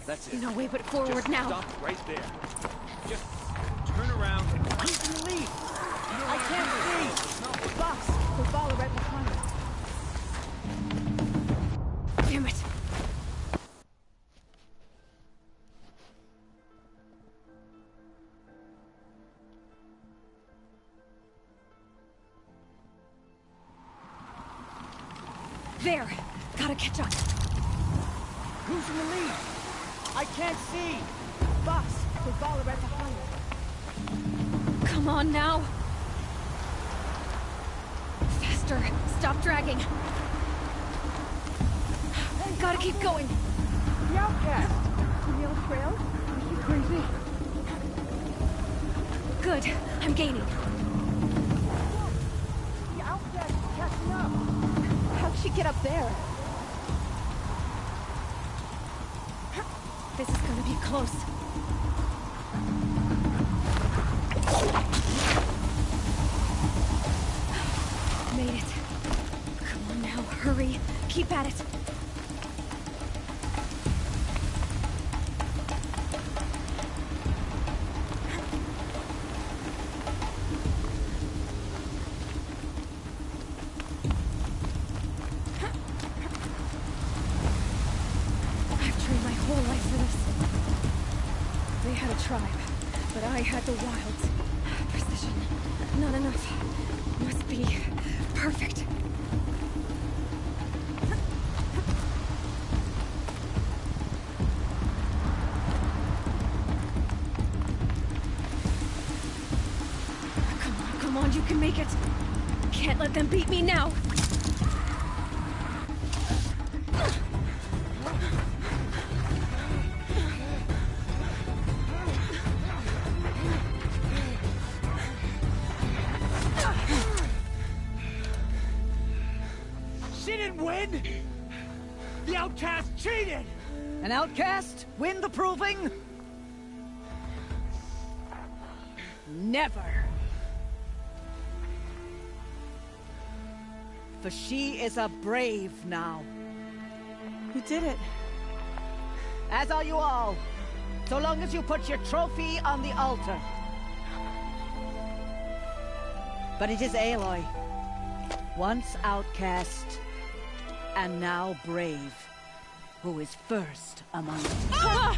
Speaker 5: That's it.
Speaker 2: No way but forward
Speaker 5: Just
Speaker 2: now.
Speaker 5: Stop right there. Just turn around. You can leave. I can't see. No, boss. The Vala right behind us.
Speaker 2: Damn it. There. Gotta catch up.
Speaker 5: Who's in the lead? I can't see! Boss, the Vala right behind us.
Speaker 2: Come on now. Faster. Stop dragging. Gotta keep going.
Speaker 5: The outcast!
Speaker 2: The old trail? Are you crazy? Good. I'm gaining.
Speaker 5: The outcast is catching up!
Speaker 2: How'd she get up there? This is gonna be close. Made it. Come on now, hurry. Keep at it. They had a tribe, but I had the wilds. Precision. Not enough. Must be perfect. Come on, you can make it. Can't let them beat me now.
Speaker 5: The outcast cheated!
Speaker 12: An outcast win the proving? Never. For she is a brave now.
Speaker 20: You did it.
Speaker 12: As are you all. So long as you put your trophy on the altar. But it is Aloy. Once outcast, and now brave, who is first among us.
Speaker 2: Ah!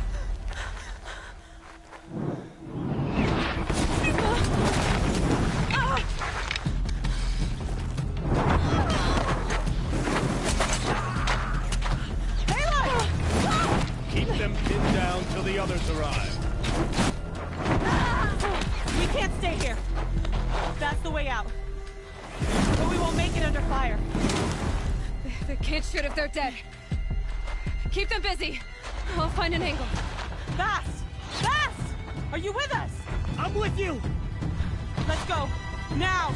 Speaker 5: Keep them pinned down till the others arrive.
Speaker 20: We can't stay here. That's the way out. But we won't make it under fire.
Speaker 2: They can't shoot if they're dead. Keep them busy. I'll find an angle.
Speaker 20: Bass! Bass! Are you with us?
Speaker 5: I'm with you!
Speaker 20: Let's go. Now!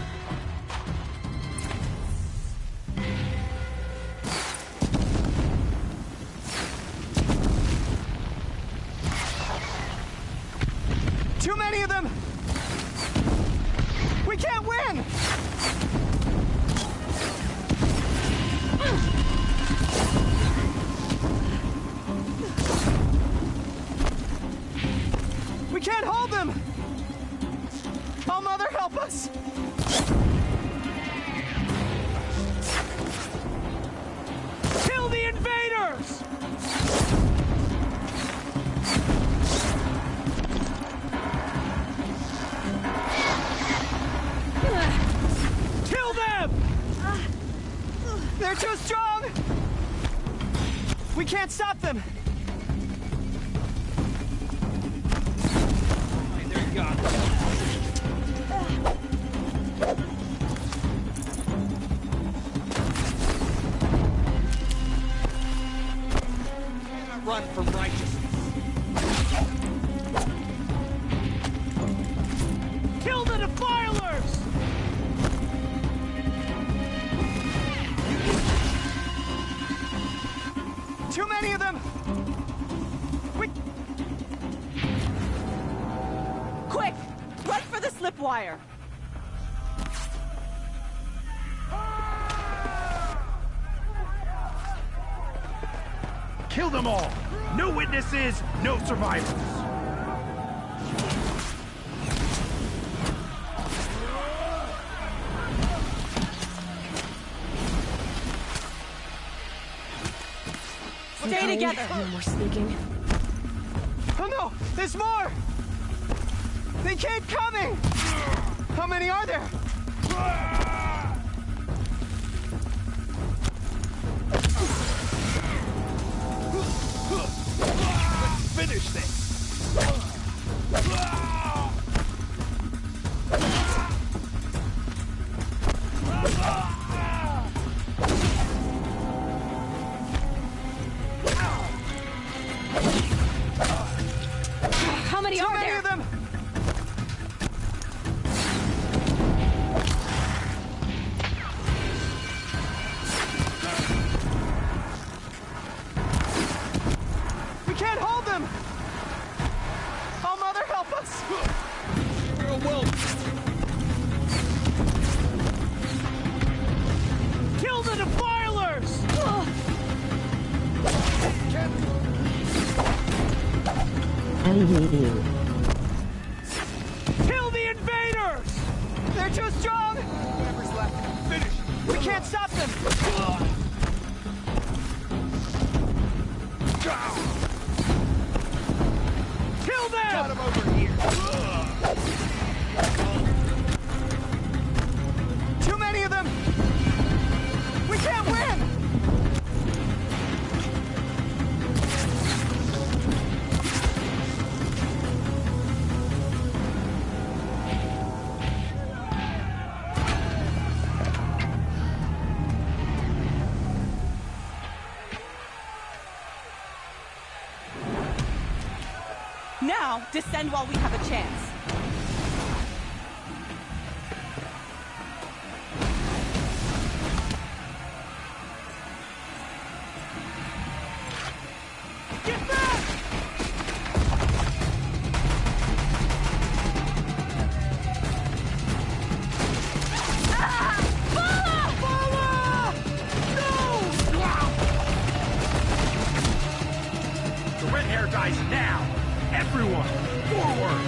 Speaker 7: Too many of them! We can't win! They're too strong! We can't stop them! They're gone.
Speaker 1: Run from righteousness.
Speaker 7: Kill the defilers! Too many of them!
Speaker 20: Quick! Run for the slip wire!
Speaker 1: Kill them all! No witnesses, no survivors!
Speaker 20: Stay together!
Speaker 2: No more sneaking.
Speaker 7: Oh no! There's more! They keep coming! How many are there?
Speaker 1: Let's finish this!
Speaker 2: How many are there?
Speaker 7: Of them! We can't hold them! Oh, Mother, help us! Kill the defilers! Kill the invaders! They're too strong! Whatever's left, finish! We can't stop them! Kill them! Got him over here! Too many of them! We can't win!
Speaker 20: Now, descend while we have a chance.
Speaker 7: Get back!
Speaker 1: The red hair dies now! Everyone, forward!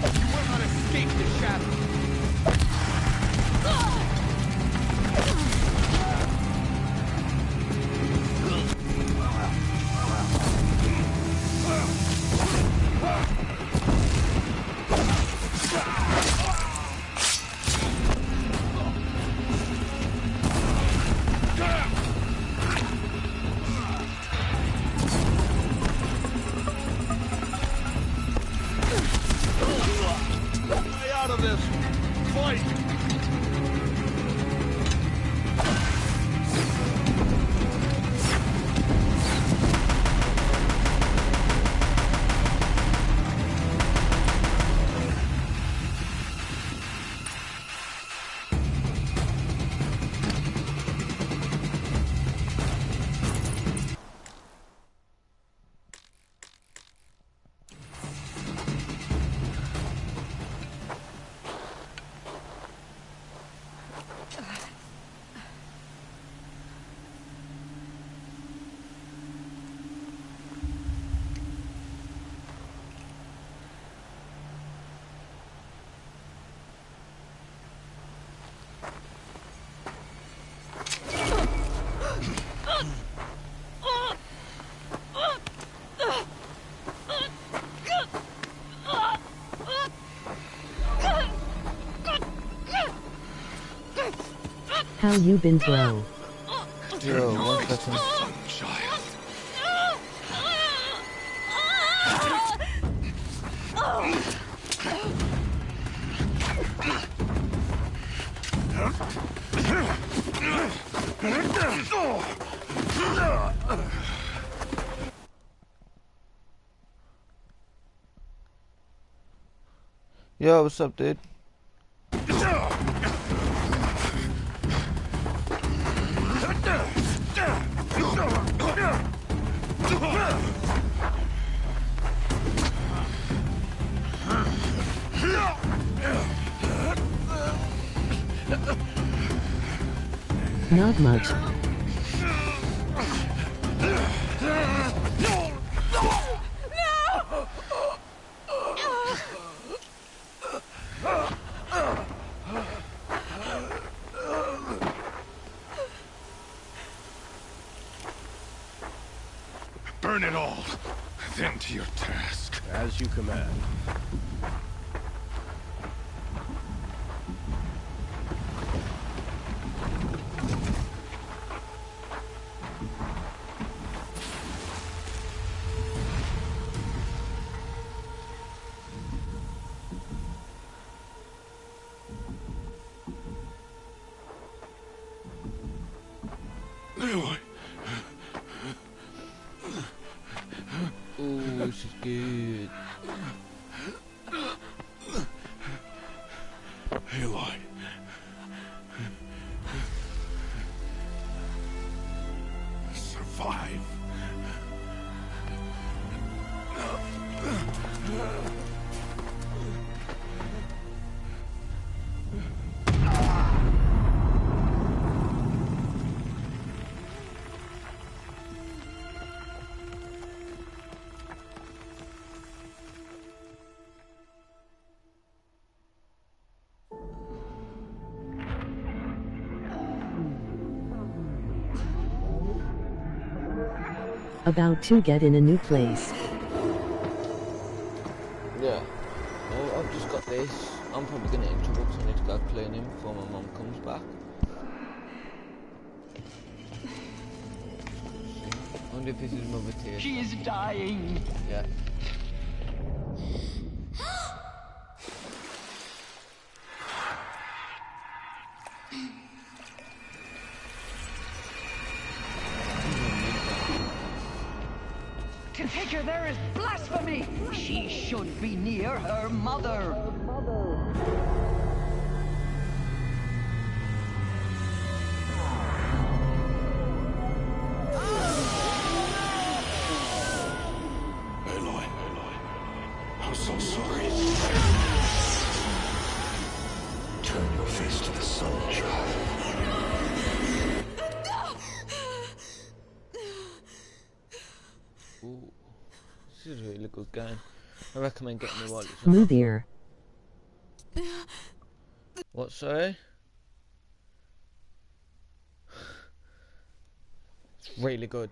Speaker 1: You will not escape the shadow! Stay out of this! Fight!
Speaker 4: How you been, bro?
Speaker 22: Yo, 1 second. Yo, what's up, dude?
Speaker 4: Not much.
Speaker 1: Burn it all, then to your task.
Speaker 6: As you command.
Speaker 22: Aloy. Ooh, this is good.
Speaker 1: Aloy. Survive.
Speaker 4: About to get in a new place.
Speaker 22: Yeah. Well, I've just got this. I'm probably going to get in trouble because I need to go clean him before my mum comes back. I wonder if this is Mother Tears.
Speaker 7: She is dying.
Speaker 22: Yeah.
Speaker 7: To take her there is blasphemy. She should be near her mother.
Speaker 1: Aloy, I'm so sorry. Turn your face to the sun, child.
Speaker 22: Ooh, this is a really good game. I recommend getting it while it's
Speaker 4: Smoothier.
Speaker 22: What, sorry? It's really good.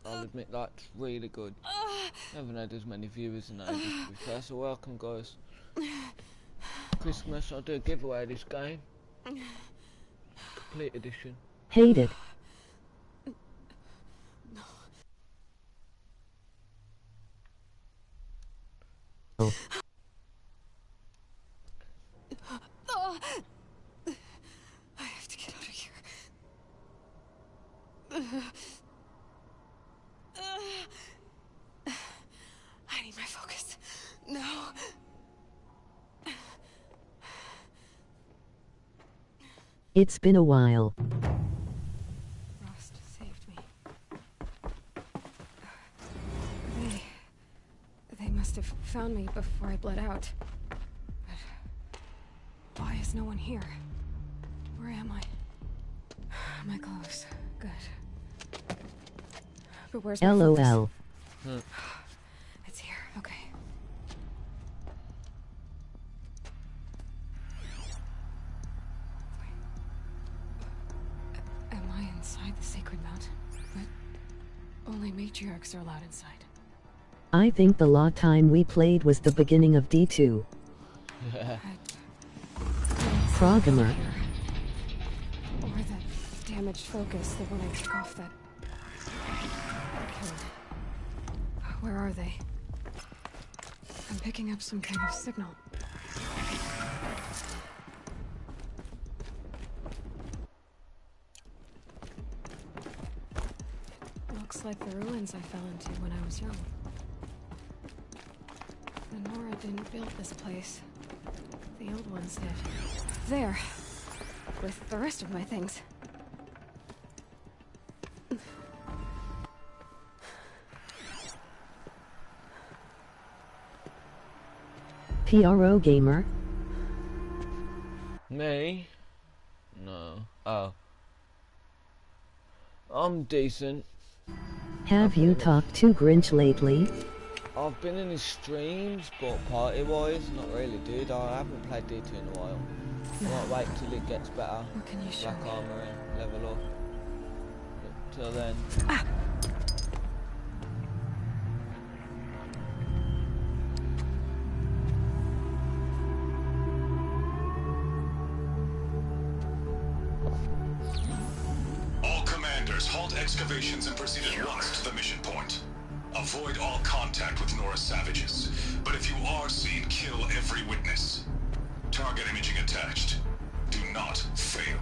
Speaker 22: I'll admit that, it's really good. I haven't had as many viewers in ages, to be fair, so welcome, guys. Christmas, I'll do a giveaway of this game. Complete edition.
Speaker 4: Hate it. Oh.
Speaker 2: I have to get out of here. I need my focus. No.
Speaker 4: It's been a while.
Speaker 2: Rost saved me. They must have found me before I bled out. But why is no one here? Where am I? My clothes. Good. But where's my
Speaker 4: LOL.
Speaker 2: focus? It's here. Okay. Am I inside the sacred mountain? But only matriarchs are allowed inside.
Speaker 4: I think the last time we played was the beginning of D2. Froggamer.
Speaker 2: Or the damaged focus that when I took off that... killer. Where are they? I'm picking up some kind of signal. It looks like the ruins I fell into when I was young. The Nora didn't build this place. The old ones did. There. With the rest of my things.
Speaker 4: PRO gamer.
Speaker 22: Me? No. Oh. I'm decent.
Speaker 4: Have you talked to Grinch lately?
Speaker 22: I've been in his streams, but party-wise, not really, dude. I haven't played D2 in a while. I might wait till it gets better.
Speaker 2: What can you show
Speaker 22: Black
Speaker 2: me?
Speaker 22: armor and level up. Till then.
Speaker 2: Ah.
Speaker 9: All commanders, halt excavations and proceed at once to the mission point. Avoid all contact with Nora savages, but if you are seen, kill every witness. Target imaging attached. Do not fail.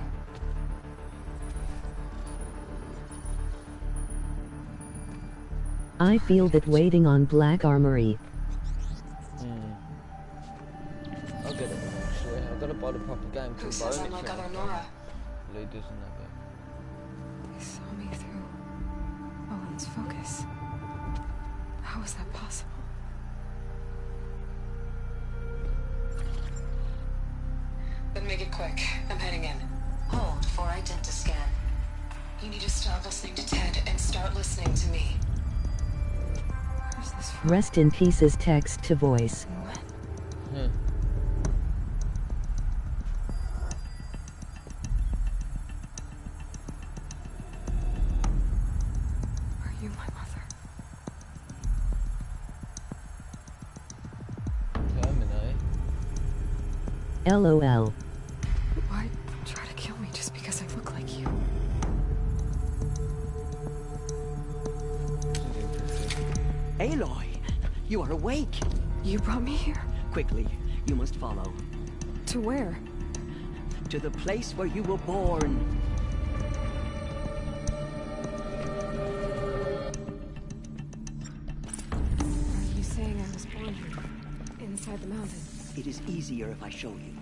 Speaker 4: I feel that waiting on Black Armory.
Speaker 22: I'll get it eventually. I've got to buy the proper game to
Speaker 2: Who says I'm like other Nora?
Speaker 22: Lee doesn't have it.
Speaker 2: He saw me through Owen's focus. How is that possible?
Speaker 10: Then make it quick. I'm heading in. Hold for identiscan. You need to stop listening to Ted and start listening to me.
Speaker 2: Where's this
Speaker 4: Rest in pieces text to voice.
Speaker 2: Are you my mother?
Speaker 4: LOL.
Speaker 2: Why try to kill me just because I look like you?
Speaker 7: Aloy, you are awake.
Speaker 2: You brought me here?
Speaker 7: Quickly, you must follow.
Speaker 2: To where?
Speaker 7: To the place where you were born.
Speaker 2: Are you saying I was born here? Inside the mountain?
Speaker 7: It is easier if I show you.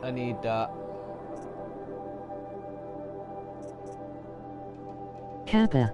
Speaker 22: I need that.
Speaker 4: Kappa.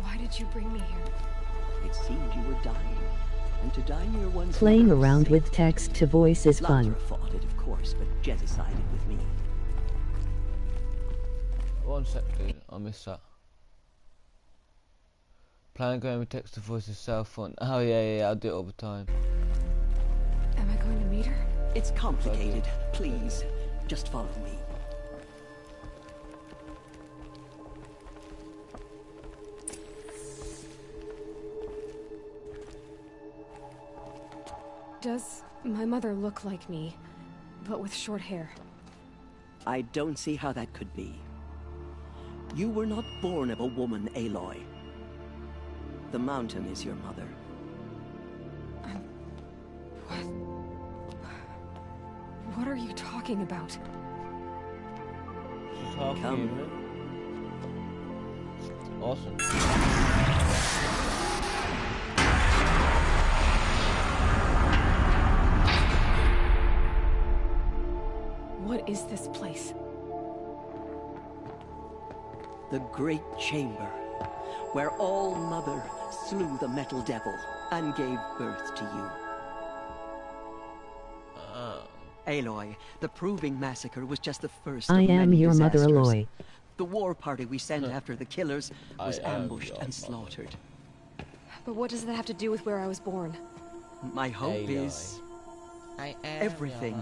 Speaker 2: Why did you bring me here?
Speaker 7: It seemed you were dying. And to die near one's
Speaker 4: Playing
Speaker 7: mother was
Speaker 4: around
Speaker 7: safe.
Speaker 4: with text to voice is fun.
Speaker 7: Lara fought it, of course, but Jezza sided with me.
Speaker 22: One sec, dude. I missed that. Playing game with text to voice is so fun. Oh yeah, I do it all the time.
Speaker 2: Am I going to meet her?
Speaker 7: It's complicated. Please, just follow me.
Speaker 2: Does my mother look like me, but with short hair?
Speaker 7: I don't see how that could be. You were not born of a woman, Aloy. The mountain is your mother.
Speaker 2: What are you talking about?
Speaker 7: Come.
Speaker 22: Awesome.
Speaker 2: What is this place?
Speaker 7: The Great Chamber, where All-Mother slew the Metal Devil and gave birth to you. Aloy, the Proving Massacre was just the first of
Speaker 4: I am
Speaker 7: many
Speaker 4: your mother,
Speaker 7: disasters.
Speaker 4: Aloy.
Speaker 7: The war party we sent after the killers was ambushed and slaughtered.
Speaker 2: But what does that have to do with where I was born?
Speaker 7: My hope is everything.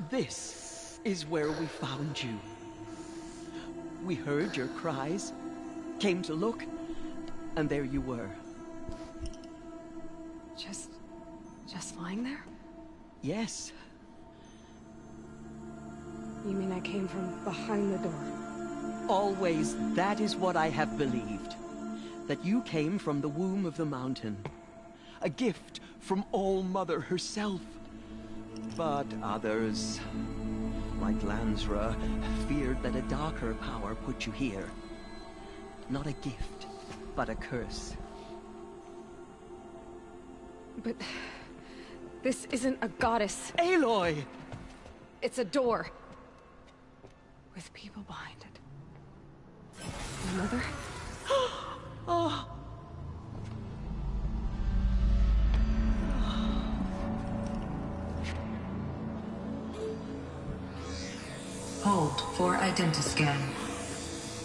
Speaker 7: This is where we found you. We heard your cries, came to look, and there you were.
Speaker 2: Just lying there?
Speaker 7: Yes.
Speaker 2: You mean I came from behind the door?
Speaker 7: Always, that is what I have believed. That you came from the womb of the mountain. A gift from All-Mother herself. But others, like Lansra, feared that a darker power put you here. Not a gift, but a curse.
Speaker 2: But this isn't a goddess.
Speaker 7: Aloy!
Speaker 2: It's a door. With people behind it. My mother?
Speaker 7: Oh.
Speaker 10: Hold for identiscan.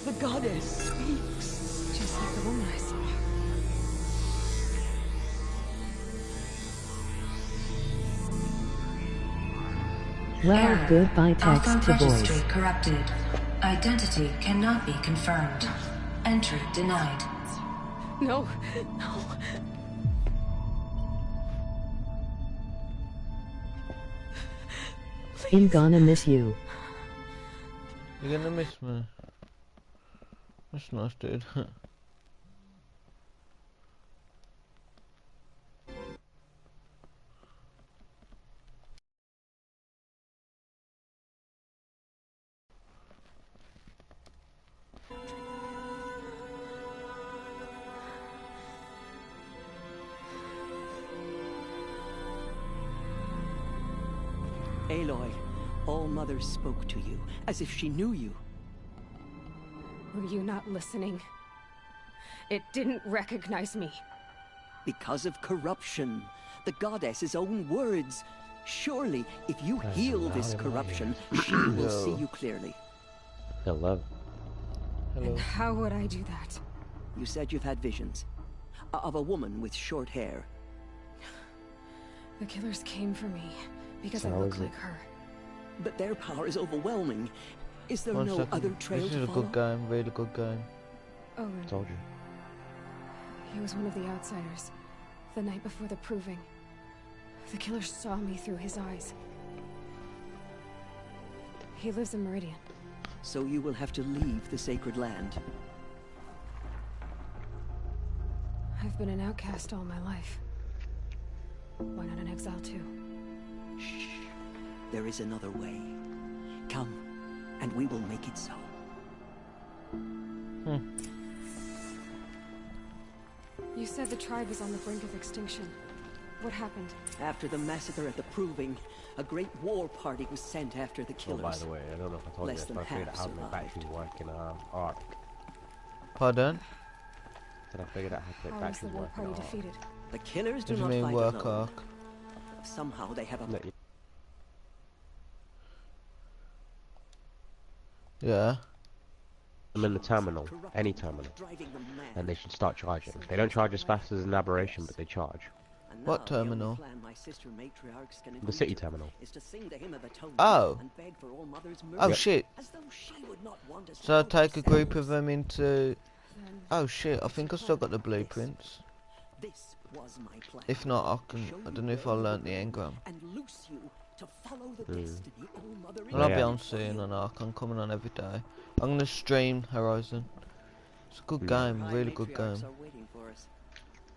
Speaker 7: The goddess speaks.
Speaker 2: Just like the woman I saw.
Speaker 4: Well, goodbye text
Speaker 10: Alpha
Speaker 4: to
Speaker 10: registry
Speaker 4: voice.
Speaker 10: corrupted. Identity cannot be confirmed. Entry denied.
Speaker 2: No.
Speaker 4: I'm gonna miss you.
Speaker 22: You're gonna miss me. That's nice, dude.
Speaker 7: Aloy, All-Mother spoke to you, as if she knew you.
Speaker 2: Were you not listening? It didn't recognize me.
Speaker 7: Because of corruption. The goddess's own words. Surely, if you heal this corruption, she will see you clearly.
Speaker 11: Hello.
Speaker 2: And how would I do that?
Speaker 7: You said you've had visions. Of a woman with short hair.
Speaker 2: The killers came for me because I look like her.
Speaker 7: But their power is overwhelming. Is there no other trail
Speaker 22: This
Speaker 7: to
Speaker 22: is a
Speaker 7: follow?
Speaker 22: good game, really good game.
Speaker 2: Oh,
Speaker 11: Told you.
Speaker 2: he was one of the outsiders. The night before the proving. The killers saw me through his eyes. He lives in Meridian.
Speaker 7: So you will have to leave the sacred land.
Speaker 2: I've been an outcast all my life. Why not an exile too?
Speaker 7: Shh. There is another way. Come, and we will make it so.
Speaker 2: You said the tribe was on the brink of extinction. What happened?
Speaker 7: After the massacre at the Proving, a great war party was sent after the
Speaker 11: Oh,
Speaker 7: killers.
Speaker 11: by the way, I don't know if I told
Speaker 7: Less
Speaker 11: you,
Speaker 7: than
Speaker 11: but I figured
Speaker 7: half
Speaker 11: out how to make
Speaker 7: survived.
Speaker 11: batteries work in Ark.
Speaker 22: Pardon?
Speaker 11: Then I figured out how to make
Speaker 2: How was the
Speaker 11: batteries
Speaker 2: war
Speaker 11: work in
Speaker 2: party
Speaker 11: Ark.
Speaker 2: defeated?
Speaker 7: The killers do
Speaker 22: What do
Speaker 7: not
Speaker 22: you mean
Speaker 7: fight
Speaker 22: work
Speaker 7: alone.
Speaker 22: arc?
Speaker 7: Somehow they have a...
Speaker 22: Yeah.
Speaker 11: them in the terminal, any terminal, and they should start charging. They don't charge as fast as an aberration, but they charge.
Speaker 22: What terminal?
Speaker 11: The city terminal.
Speaker 22: Oh. Oh
Speaker 11: Yep.
Speaker 22: shit. So I take a group of them into... Oh shit, I think I still got the blueprints. If not, I don't know if I'll learn the engram. Well, I'll be on soon and I can come on every day. I'm gonna stream Horizon. It's a good game, really good game.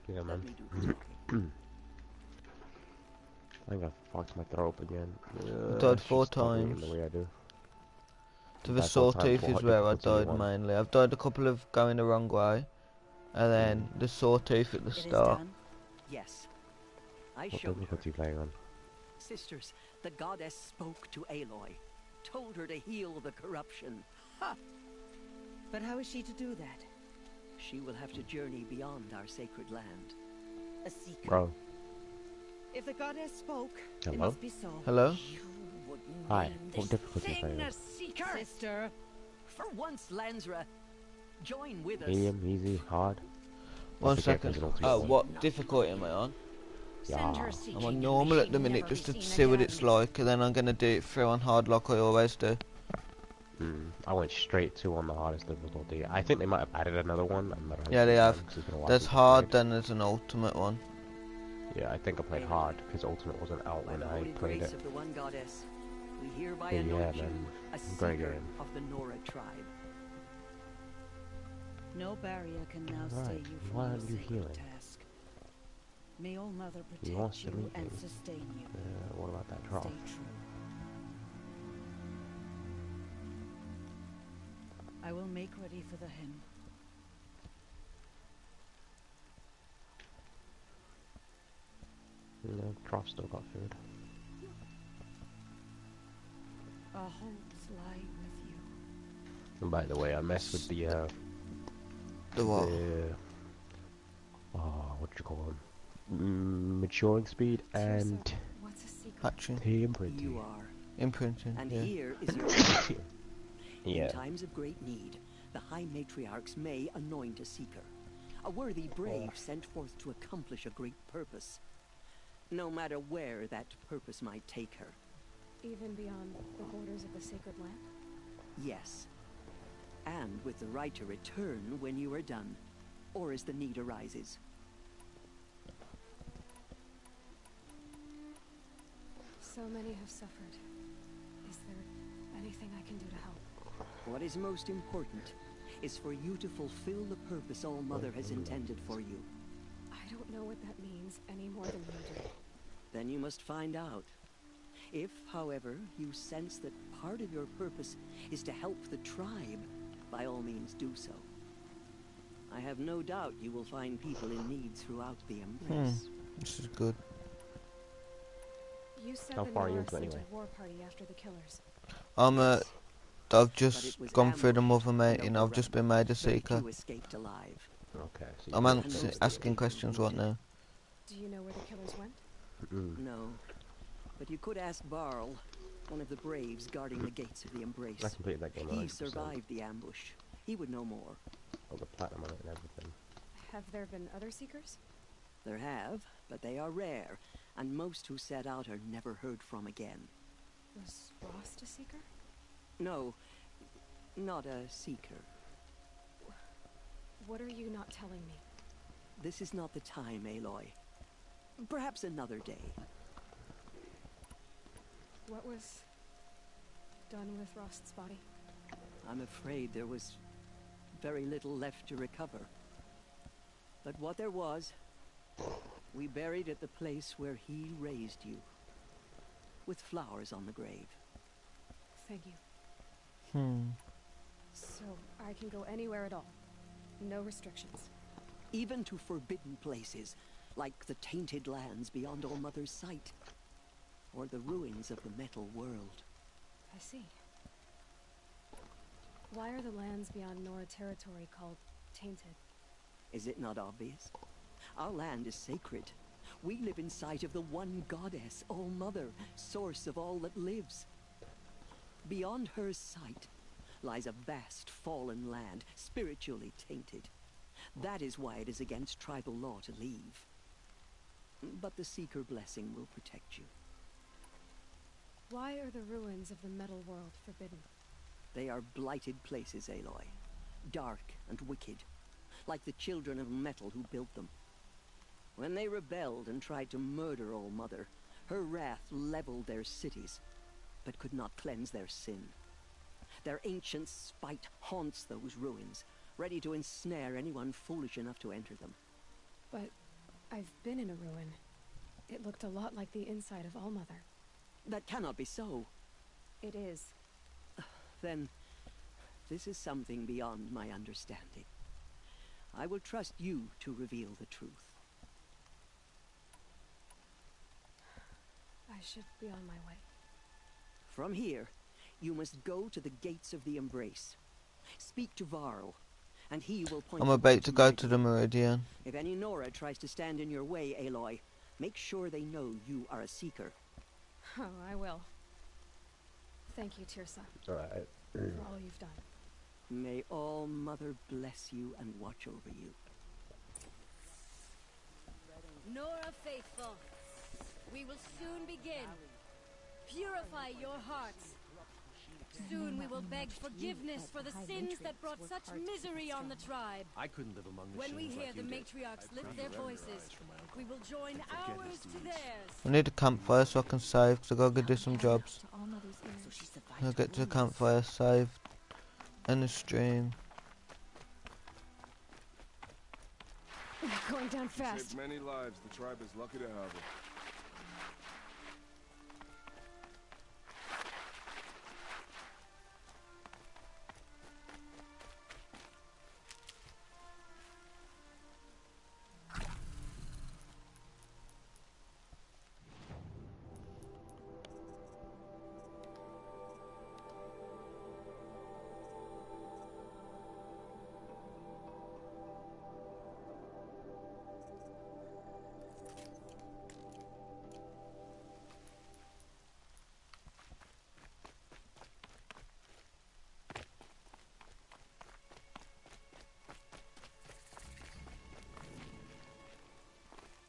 Speaker 11: Yeah, man. I think I fucked my throat up again.
Speaker 22: I died 4 times.
Speaker 11: The way I do.
Speaker 22: To the Sawtooth is where I died mainly. I've died a couple of going the wrong way, and then the Sawtooth at the start.
Speaker 7: Yes.
Speaker 11: What difficulty are you playing on?
Speaker 7: Sisters, the goddess spoke to Aloy, told her to heal the corruption. Ha!
Speaker 12: But how is she to do that?
Speaker 7: She will have to journey beyond our sacred land.
Speaker 12: A secret.
Speaker 11: Bro.
Speaker 12: If the goddess spoke,
Speaker 11: Hello?
Speaker 12: it must be so.
Speaker 22: Hello?
Speaker 11: Hi. What difficulty are you playing on?
Speaker 7: Seeker! Sister! For once, Lansra, join with us.
Speaker 11: Medium, easy, hard?
Speaker 22: One
Speaker 11: What's the
Speaker 22: second.
Speaker 11: difference in
Speaker 22: Oh,
Speaker 11: all three?
Speaker 22: what difficulty am I on?
Speaker 11: Yeah.
Speaker 22: I'm on normal at the minute just to see what it's like, and then I'm gonna do it through on hard like I always do.
Speaker 11: I went straight to on the hardest difficulty. I think they might have added another one.
Speaker 22: Yeah, they have. There's hard, then there's an ultimate one.
Speaker 11: Yeah, I think I played hard because ultimate wasn't out when I played it.
Speaker 7: Of the one goddess, we hereby
Speaker 11: But yeah,
Speaker 7: anoint you
Speaker 11: man,
Speaker 7: a
Speaker 11: great
Speaker 7: seeker
Speaker 11: game.
Speaker 7: of the Nora tribe.
Speaker 12: No barrier can now
Speaker 11: Right,
Speaker 12: stay you
Speaker 11: why
Speaker 12: from
Speaker 11: aren't
Speaker 12: your
Speaker 11: you
Speaker 12: sacred
Speaker 11: healing?
Speaker 12: task. May All Mother
Speaker 11: He wants
Speaker 12: protect
Speaker 11: to
Speaker 12: you
Speaker 11: meet
Speaker 12: and
Speaker 11: me.
Speaker 12: sustain you.
Speaker 11: What about that trough?
Speaker 12: Stay true. I will make ready for the hymn.
Speaker 11: No, trough still got food.
Speaker 12: Our hopes lie with you.
Speaker 11: And by the way, I messed with the
Speaker 22: what?
Speaker 11: What you call them? Maturing speed and
Speaker 22: Patching.
Speaker 11: the imprinting.
Speaker 7: You are.
Speaker 22: Imprinting,
Speaker 7: And
Speaker 22: yeah.
Speaker 7: here is your
Speaker 11: Yeah.
Speaker 7: In times of great need, the High Matriarchs may anoint a seeker, a worthy brave sent forth to accomplish a great purpose, no matter where that purpose might take her.
Speaker 2: Even beyond the borders of the sacred land?
Speaker 7: Yes. And with the right to return when you are done, or as the need arises.
Speaker 2: So many have suffered. Is there anything I can do to help?
Speaker 7: What is most important is for you to fulfill the purpose All Mother has intended for you.
Speaker 2: I don't know what that means any more than you do.
Speaker 7: Then you must find out. If, however, you sense that part of your purpose is to help the tribe, by all means do so. I have no doubt you will find people in need throughout the Embrace.
Speaker 22: This is good.
Speaker 2: You said
Speaker 11: How
Speaker 2: the
Speaker 11: far are you
Speaker 2: Nora
Speaker 11: into
Speaker 2: sent
Speaker 11: anyway?
Speaker 2: a war party after the killers.
Speaker 22: I've just gone through the mother meeting. I've just been made a seeker.
Speaker 7: Escaped alive.
Speaker 11: Okay. So
Speaker 22: I'm asking questions right now.
Speaker 2: Do you know where the killers went?
Speaker 7: No. But you could ask Barl, one of the braves guarding the gates of the Embrace.
Speaker 11: I completed that game
Speaker 7: He
Speaker 11: 100%.
Speaker 7: survived the ambush. He would know more.
Speaker 11: All the platinum on it and everything.
Speaker 2: Have there been other seekers?
Speaker 7: There have, but they are rare, and most who set out are never heard from again.
Speaker 2: Was Rost a seeker?
Speaker 7: No, not a seeker.
Speaker 2: What are you not telling me?
Speaker 7: This is not the time, Aloy. Perhaps another day.
Speaker 2: What was done with Rost's body?
Speaker 7: I'm afraid there was very little left to recover. But what there was, we buried at the place where he raised you, with flowers on the grave.
Speaker 2: Thank you.
Speaker 22: Hmm.
Speaker 2: So, I can go anywhere at all. No restrictions.
Speaker 7: Even to forbidden places, like the tainted lands beyond All Mother's sight, or the ruins of the metal world.
Speaker 2: I see. Why are the lands beyond Nora territory called tainted?
Speaker 7: Is it not obvious? Our land is sacred. We live in sight of the one goddess, All Mother, source of all that lives. Beyond her sight, lies a vast fallen land, spiritually tainted. That is why it is against tribal law to leave. But the Seeker blessing will protect you.
Speaker 2: Why are the ruins of the metal world forbidden?
Speaker 7: They are blighted places, Aloy. Dark and wicked, like the children of metal who built them. When they rebelled and tried to murder All Mother, her wrath leveled their cities, but could not cleanse their sin. Their ancient spite haunts those ruins, ready to ensnare anyone foolish enough to enter them.
Speaker 2: But I've been in a ruin. It looked a lot like the inside of All Mother.
Speaker 7: That cannot be so.
Speaker 2: It is.
Speaker 7: Then, this is something beyond my understanding. I will trust you to reveal the truth.
Speaker 2: I should be on my way.
Speaker 7: From here, you must go to the gates of the Embrace. Speak to Varl, and he will point.
Speaker 22: I'm about to go to the Meridian.
Speaker 7: If any Nora tries to stand in your way, Aloy, make sure they know you are a Seeker.
Speaker 2: Oh, I will. Thank you, Teersa.
Speaker 11: Alright.
Speaker 2: For all you've done.
Speaker 7: May All Mother bless you and watch over you.
Speaker 3: Nora faithful, we will soon begin. Purify your hearts. Soon we will beg forgiveness for the sins that brought such misery on the tribe.
Speaker 6: I couldn't live among the
Speaker 3: When we
Speaker 6: Shins
Speaker 3: hear
Speaker 6: like
Speaker 3: the
Speaker 6: you did.
Speaker 3: matriarchs lift their voices, we will join ours to theirs.
Speaker 22: I need a campfire so I can save, because I gotta go do some jobs. I'll get to the campfire, save, and the stream.
Speaker 2: Going down fast.
Speaker 13: Saved many lives. The tribe is lucky to have it.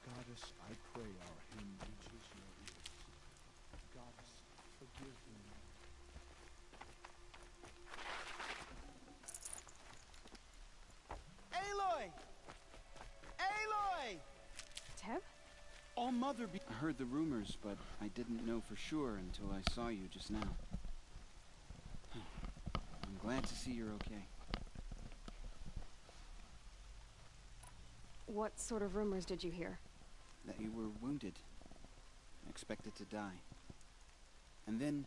Speaker 13: Goddess, I pray our hymn reaches your ears. Goddess, forgive me.
Speaker 15: Aloy! Aloy!
Speaker 2: Teb?
Speaker 15: All Mother I heard the rumors, but I didn't know for sure until I saw you just now. I'm glad to see you're okay.
Speaker 2: What sort of rumors did you hear?
Speaker 15: That you were wounded. Expected to die. And then,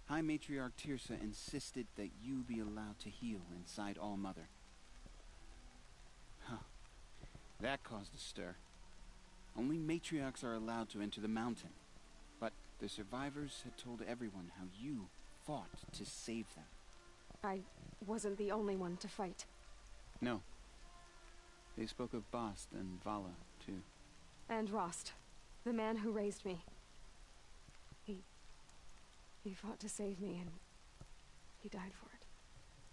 Speaker 15: High Matriarch Teersa insisted that you be allowed to heal inside All Mother. Huh. That caused a stir. Only matriarchs are allowed to enter the mountain. But the survivors had told everyone how you fought to save them.
Speaker 2: I wasn't the only one to fight.
Speaker 15: No. They spoke of Bast and Vala, too.
Speaker 2: And Rost, the man who raised me. He fought to save me, and he died for it.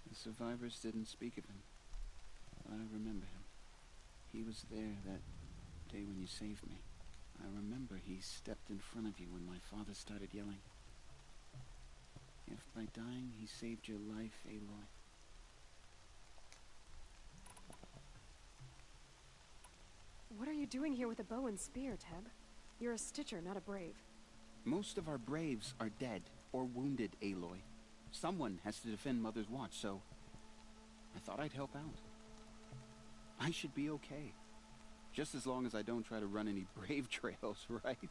Speaker 15: The survivors didn't speak of him. But I remember him. He was there that day when you saved me. I remember he stepped in front of you when my father started yelling. If by dying he saved your life, Aloy.
Speaker 2: What are you doing here with a bow and spear, Teb? You're a Stitcher, not a Brave.
Speaker 15: Most of our Braves are dead or wounded, Aloy. Someone has to defend Mother's Watch, so I thought I'd help out. I should be okay. Just as long as I don't try to run any Brave trails, right?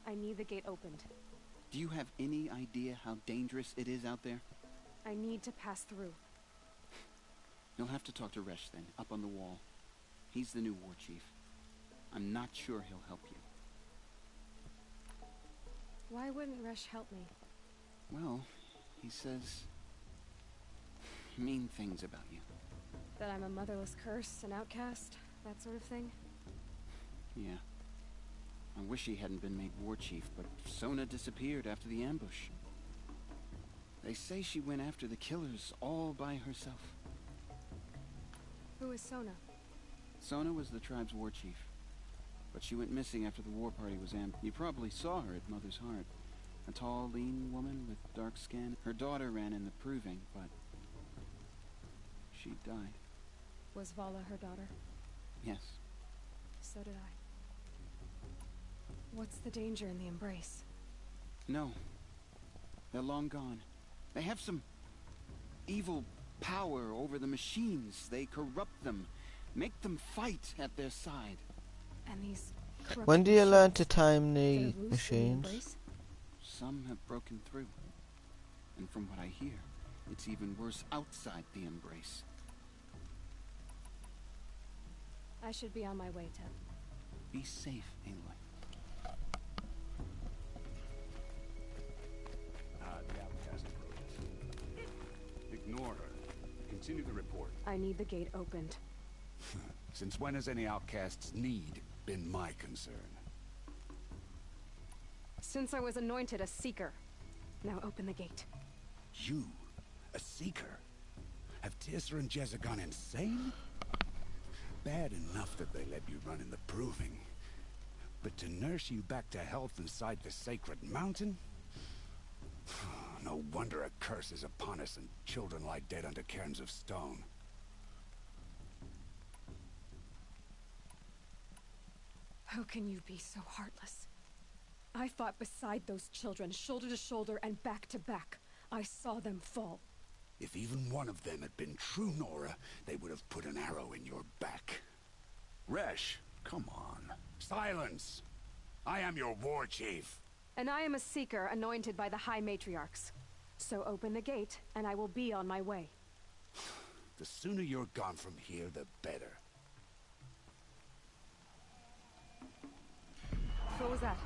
Speaker 2: I need the gate opened.
Speaker 15: Do you have any idea how dangerous it is out there?
Speaker 2: I need to pass through.
Speaker 15: You'll have to talk to Resh then, up on the wall. He's the new war chief. I'm not sure he'll help you.
Speaker 2: Why wouldn't Resh help me?
Speaker 15: Well, he says mean things about you.
Speaker 2: That I'm a motherless curse, an outcast, that sort of thing?
Speaker 15: Yeah. I wish he hadn't been made war chief, but Sona disappeared after the ambush. They say she went after the killers all by herself.
Speaker 2: Who is Sona?
Speaker 15: Sona was the tribe's war chief. But she went missing after the war party was amped. You probably saw her at Mother's Heart. A tall, lean woman with dark skin. Her daughter ran in the proving, but she died.
Speaker 2: Was Vala her daughter?
Speaker 15: Yes.
Speaker 2: So did I. What's the danger in the Embrace?
Speaker 15: No. They're long gone. They have some evil power over the machines. They corrupt them, make them fight at their side.
Speaker 2: And these
Speaker 22: when do you learn to tame the machines?
Speaker 15: Some have broken through. And from what I hear, it's even worse outside the Embrace.
Speaker 2: I should be on my way, Ted.
Speaker 15: Be safe, Aloy.
Speaker 18: The outcast approaches. Ignore her. Continue the report.
Speaker 2: I need the gate opened.
Speaker 18: Since when has any outcast's need been my concern?
Speaker 2: Since I was anointed a Seeker. Now open the gate.
Speaker 18: You? A Seeker? Have Teersa and Jezza gone insane? Bad enough that they let you run in the Proving. But to nurse you back to health inside the Sacred Mountain? No wonder a curse is upon us and children lie dead under cairns of stone.
Speaker 2: How can you be so heartless? I fought beside those children, shoulder to shoulder and back to back. I saw them fall.
Speaker 18: If even one of them had been true Nora, they would have put an arrow in your back. Resh, come on. Silence! I am your war chief.
Speaker 2: And I am a Seeker anointed by the High Matriarchs. So open the gate, and I will be on my way.
Speaker 18: The sooner you're gone from here, the better.
Speaker 2: What was that?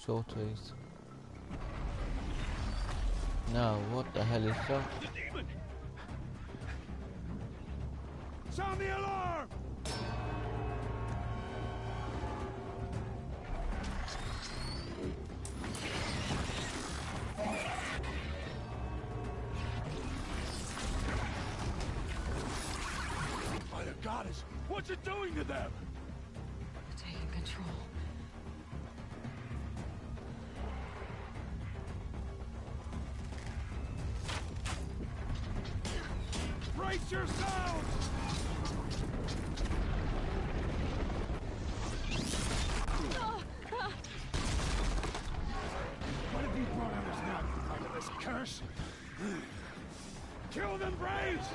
Speaker 22: Sawtooth. Now, what the hell is that?
Speaker 1: The demon! Sound the alarm! By the goddess, what's it doing to them?
Speaker 2: Taking control.
Speaker 1: Brace yourselves! What have you brought on us now, under this curse? Kill them, Braves!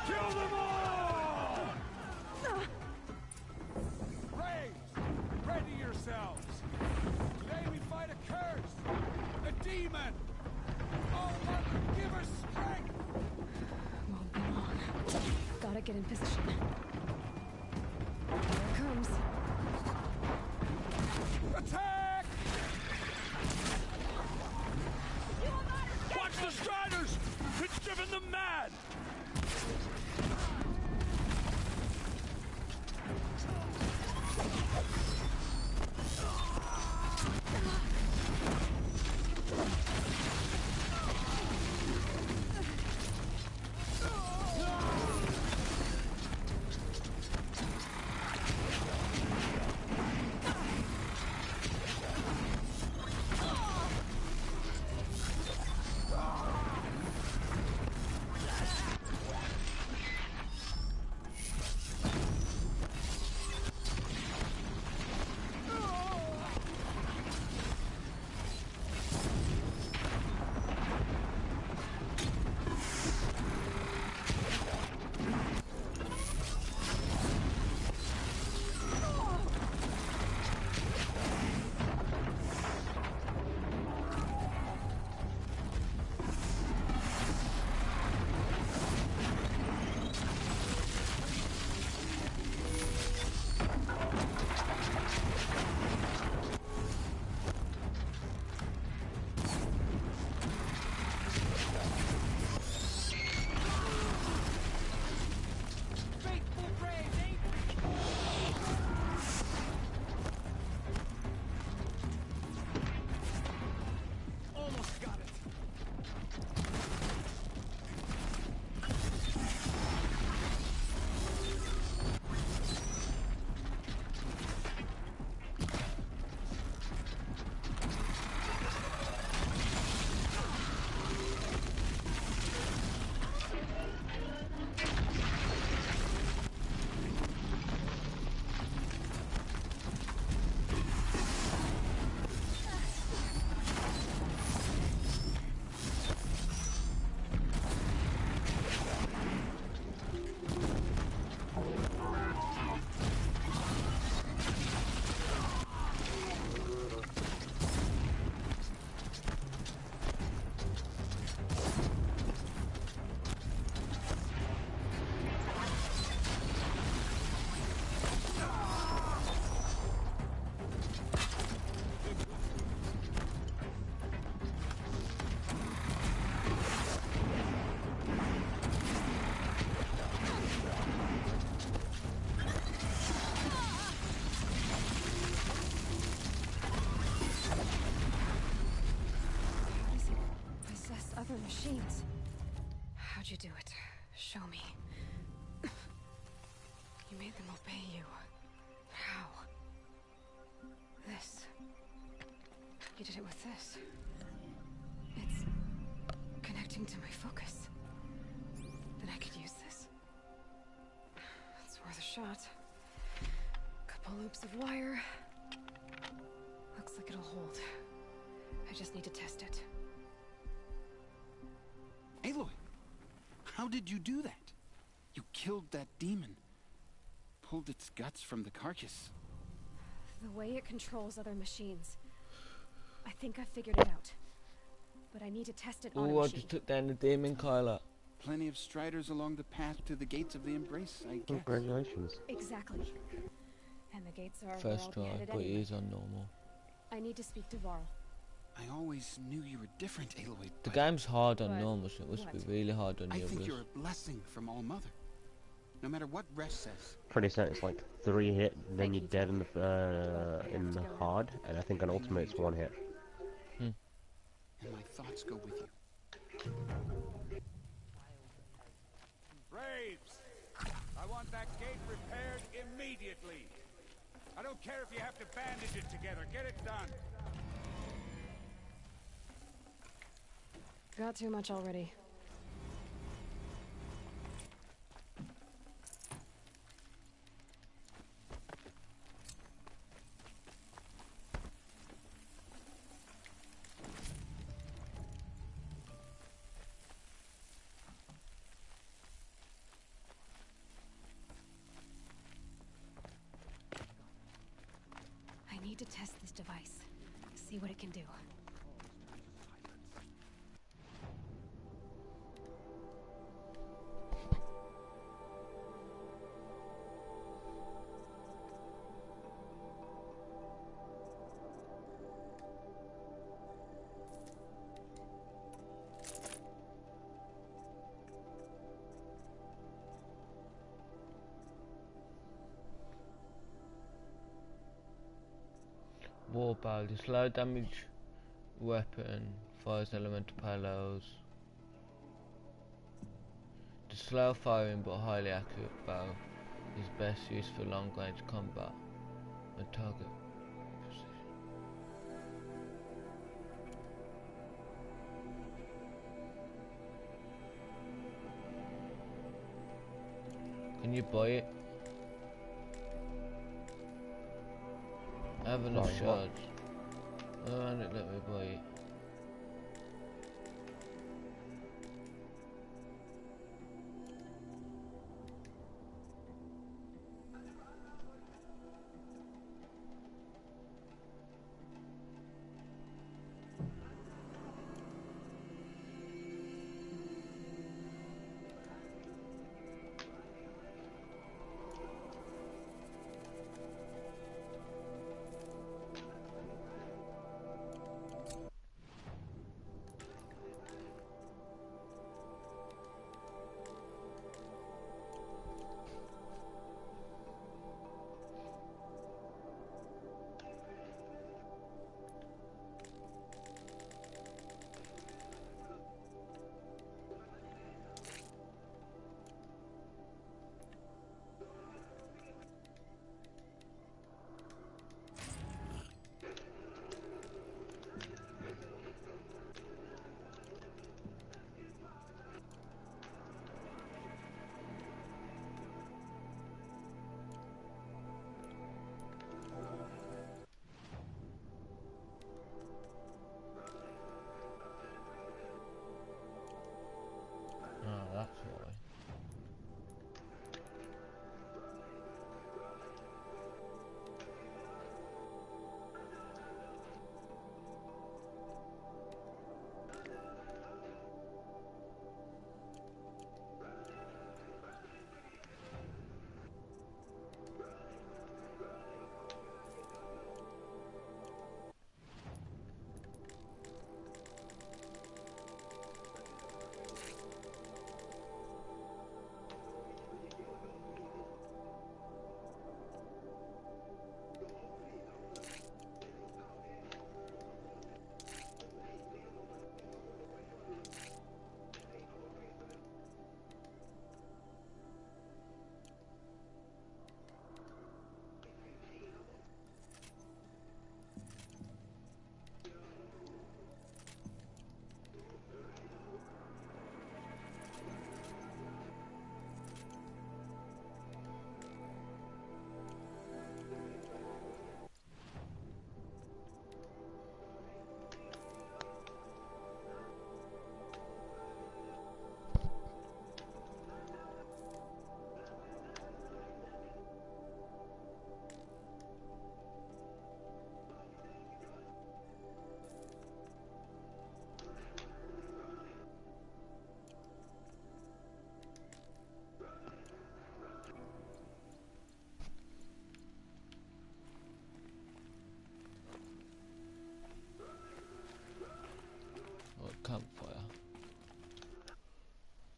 Speaker 1: Kill them all! Braves, ready yourselves! Today we fight a curse! A demon! Oh, Mother, give us strength!
Speaker 2: Won't be long. Gotta get in position. Here it comes.
Speaker 1: Attack! Watch the Striders! It's driven them mad!
Speaker 2: other machines. How'd you do it? Show me. You made them obey you. How? This. You did it with this. It's connecting to my focus. Then I could use this. It's worth a shot. Couple loops of wire. Looks like it'll hold. I just need to test it.
Speaker 15: Aloy! How did you do that? You killed that demon. Pulled its guts from the carcass.
Speaker 2: The way it controls other machines. I think I figured it out. But I need to test it on a
Speaker 22: Oh, I
Speaker 2: machine.
Speaker 22: just took down the demon, Kyla.
Speaker 15: Plenty of striders along the path to the gates of the Embrace, I guess.
Speaker 11: Congratulations.
Speaker 2: Exactly. And the gates are
Speaker 22: First
Speaker 2: where
Speaker 22: try,
Speaker 2: I'll be headed
Speaker 22: but
Speaker 2: anyway.
Speaker 22: he is on normal.
Speaker 2: I need to speak to Varl.
Speaker 15: I always knew you were different, Aloy.
Speaker 22: The game's hard on
Speaker 2: But
Speaker 22: normal, so it must be
Speaker 2: what?
Speaker 22: really hard on
Speaker 15: I
Speaker 22: the
Speaker 15: think
Speaker 22: others.
Speaker 15: you're a blessing from All Mother. No matter what Resh says.
Speaker 11: Pretty certain it's like 3 hit, then you're dead in the hard, and I think on ultimate it's 1 hit.
Speaker 15: And my thoughts go with you.
Speaker 1: Braves! I want that gate repaired immediately. I don't care if you have to bandage it together. Get it done.
Speaker 2: Got too much already. I need to test this device. See what it can do.
Speaker 22: Warbow, the slow damage weapon fires elemental payloads. The slow firing but highly accurate bow is best used for long range combat and target precision. Can you buy it? I have enough
Speaker 11: Buy what?
Speaker 22: shards. Oh, and it let me buy it.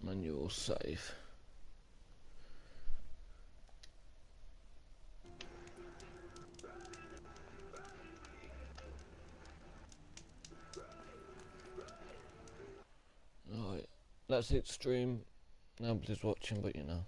Speaker 22: Manual save. Right, that's it stream. Nobody's watching, but you know.